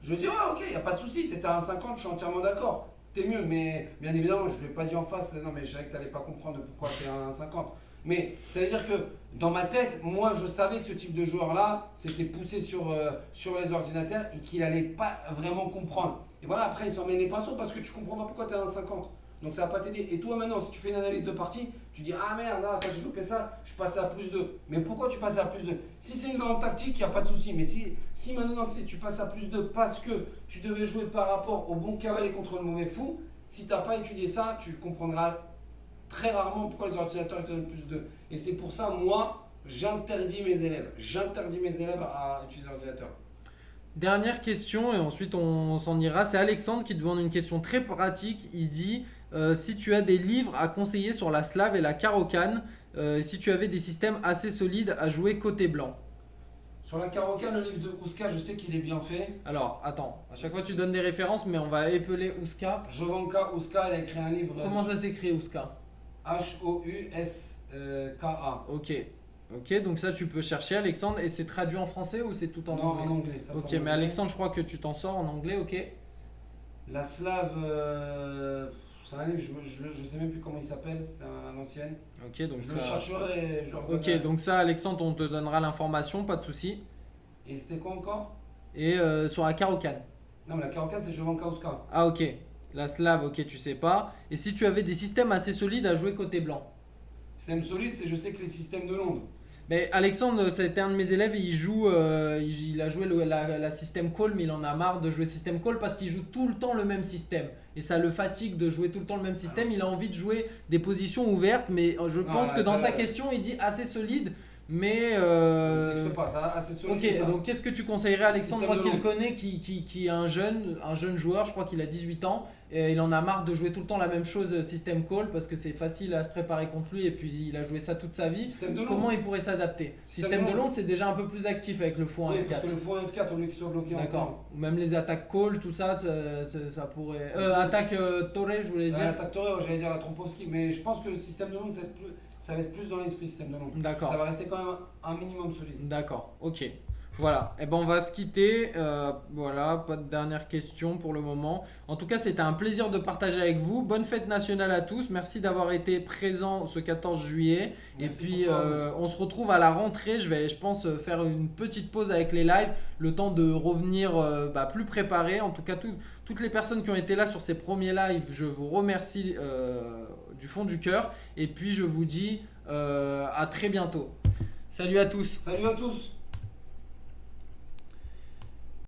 Je lui ai dit ouais ok, il n'y a pas de souci, tu étais à 1,50, je suis entièrement d'accord. T'es mieux, mais bien évidemment je ne lui ai pas dit en face, non mais je savais que tu n'allais pas comprendre pourquoi tu es à 1,50. Mais ça veut dire que dans ma tête, moi je savais que ce type de joueur-là, c'était poussé sur les ordinateurs et qu'il n'allait pas vraiment comprendre. Et voilà, après il s'en met les pinceaux parce que tu comprends pas pourquoi tu es à 1,50. Donc ça va pas t'aider. Et toi maintenant, si tu fais une analyse de partie, tu dis ah merde, là, quand j'ai loupé ça, je passais à plus 2. Mais pourquoi tu passes à plus 2? Si c'est une variante tactique, il n'y a pas de souci. Mais si maintenant tu passes à plus 2 parce que tu devais jouer par rapport au bon cavalier contre le mauvais fou, si tu n'as pas étudié ça, tu comprendras très rarement pourquoi les ordinateurs te donnent plus 2. Et c'est pour ça, moi, j'interdis mes élèves à utiliser l'ordinateur. Dernière question et ensuite on s'en ira. C'est Alexandre qui demande une question très pratique. Il dit si tu as des livres à conseiller sur la Slave et la Caro-Kann, si tu avais des systèmes assez solides à jouer côté blanc. Sur la Caro-Kann, le livre de Ouska, je sais qu'il est bien fait. Alors attends, à chaque fois tu donnes des références mais on va épeler Ouska. Jovanka Ouska, elle a écrit un livre. Comment ça s'écrit Ouska? Houska. Ok, donc ça tu peux chercher Alexandre et c'est traduit en français ou c'est tout en Non, anglais? en anglais. Ça, ok, en mais anglais. Alexandre, je crois que tu t'en sors en anglais, ok? La Slave, c'est un livre, je sais même plus comment il s'appelle, c'est un ancien. Ok, donc Je ça... le chercherai et je le Ok, redonnerai. donc ça Alexandre, on te donnera l'information, pas de souci. Et c'était quoi encore? Et sur la Caro-Kann. Non, mais la Caro-Kann, c'est Jovanka Ouska. Ah ok, la Slave, ok, tu sais pas. Et si tu avais des systèmes assez solides à jouer côté blanc? Système solide, c'est je sais que les systèmes de Londres. Mais Alexandre, c'était un de mes élèves et il joue, il a joué la système call, mais il en a marre de jouer système call parce qu'il joue tout le temps le même système. Et ça le fatigue de jouer tout le temps le même système. Il a envie de jouer des positions ouvertes, mais je pense que dans sa question, il dit assez solide. Mais. Ça n'existe pas, ça assez solide. Ok, ça. donc qu'est-ce que tu conseillerais à Alexandre, Système moi de qui le Londres. connais, qui est un jeune joueur, je crois qu'il a 18 ans, et il en a marre de jouer tout le temps la même chose, système call, parce que c'est facile à se préparer contre lui, et puis il a joué ça toute sa vie. Système de Londres. Comment il pourrait s'adapter? Système de Londres, c'est déjà un peu plus actif avec le fou en Oui, F4. parce que le fou F4, au lieu qu'il soit bloqué ensemble. D'accord. Ou même les attaques call, tout ça, ça pourrait. Attaque Torre, je voulais dire. L'attaque Torre, j'allais dire la Trompowski, mais je pense que le système de Londres, ça va être plus dans l'esprit système de Londres. D'accord. Ça va rester quand même un minimum solide. D'accord, ok. Voilà, et ben on va se quitter. Voilà, pas de dernière question pour le moment. En tout cas, c'était un plaisir de partager avec vous. Bonne fête nationale à tous. Merci d'avoir été présents ce 14 juillet. Merci et puis, pour toi. on se retrouve à la rentrée. Je pense, faire une petite pause avec les lives. Le temps de revenir plus préparé. En tout cas, toutes les personnes qui ont été là sur ces premiers lives, je vous remercie du fond du cœur. Et puis, je vous dis à très bientôt. Salut à tous. Salut à tous.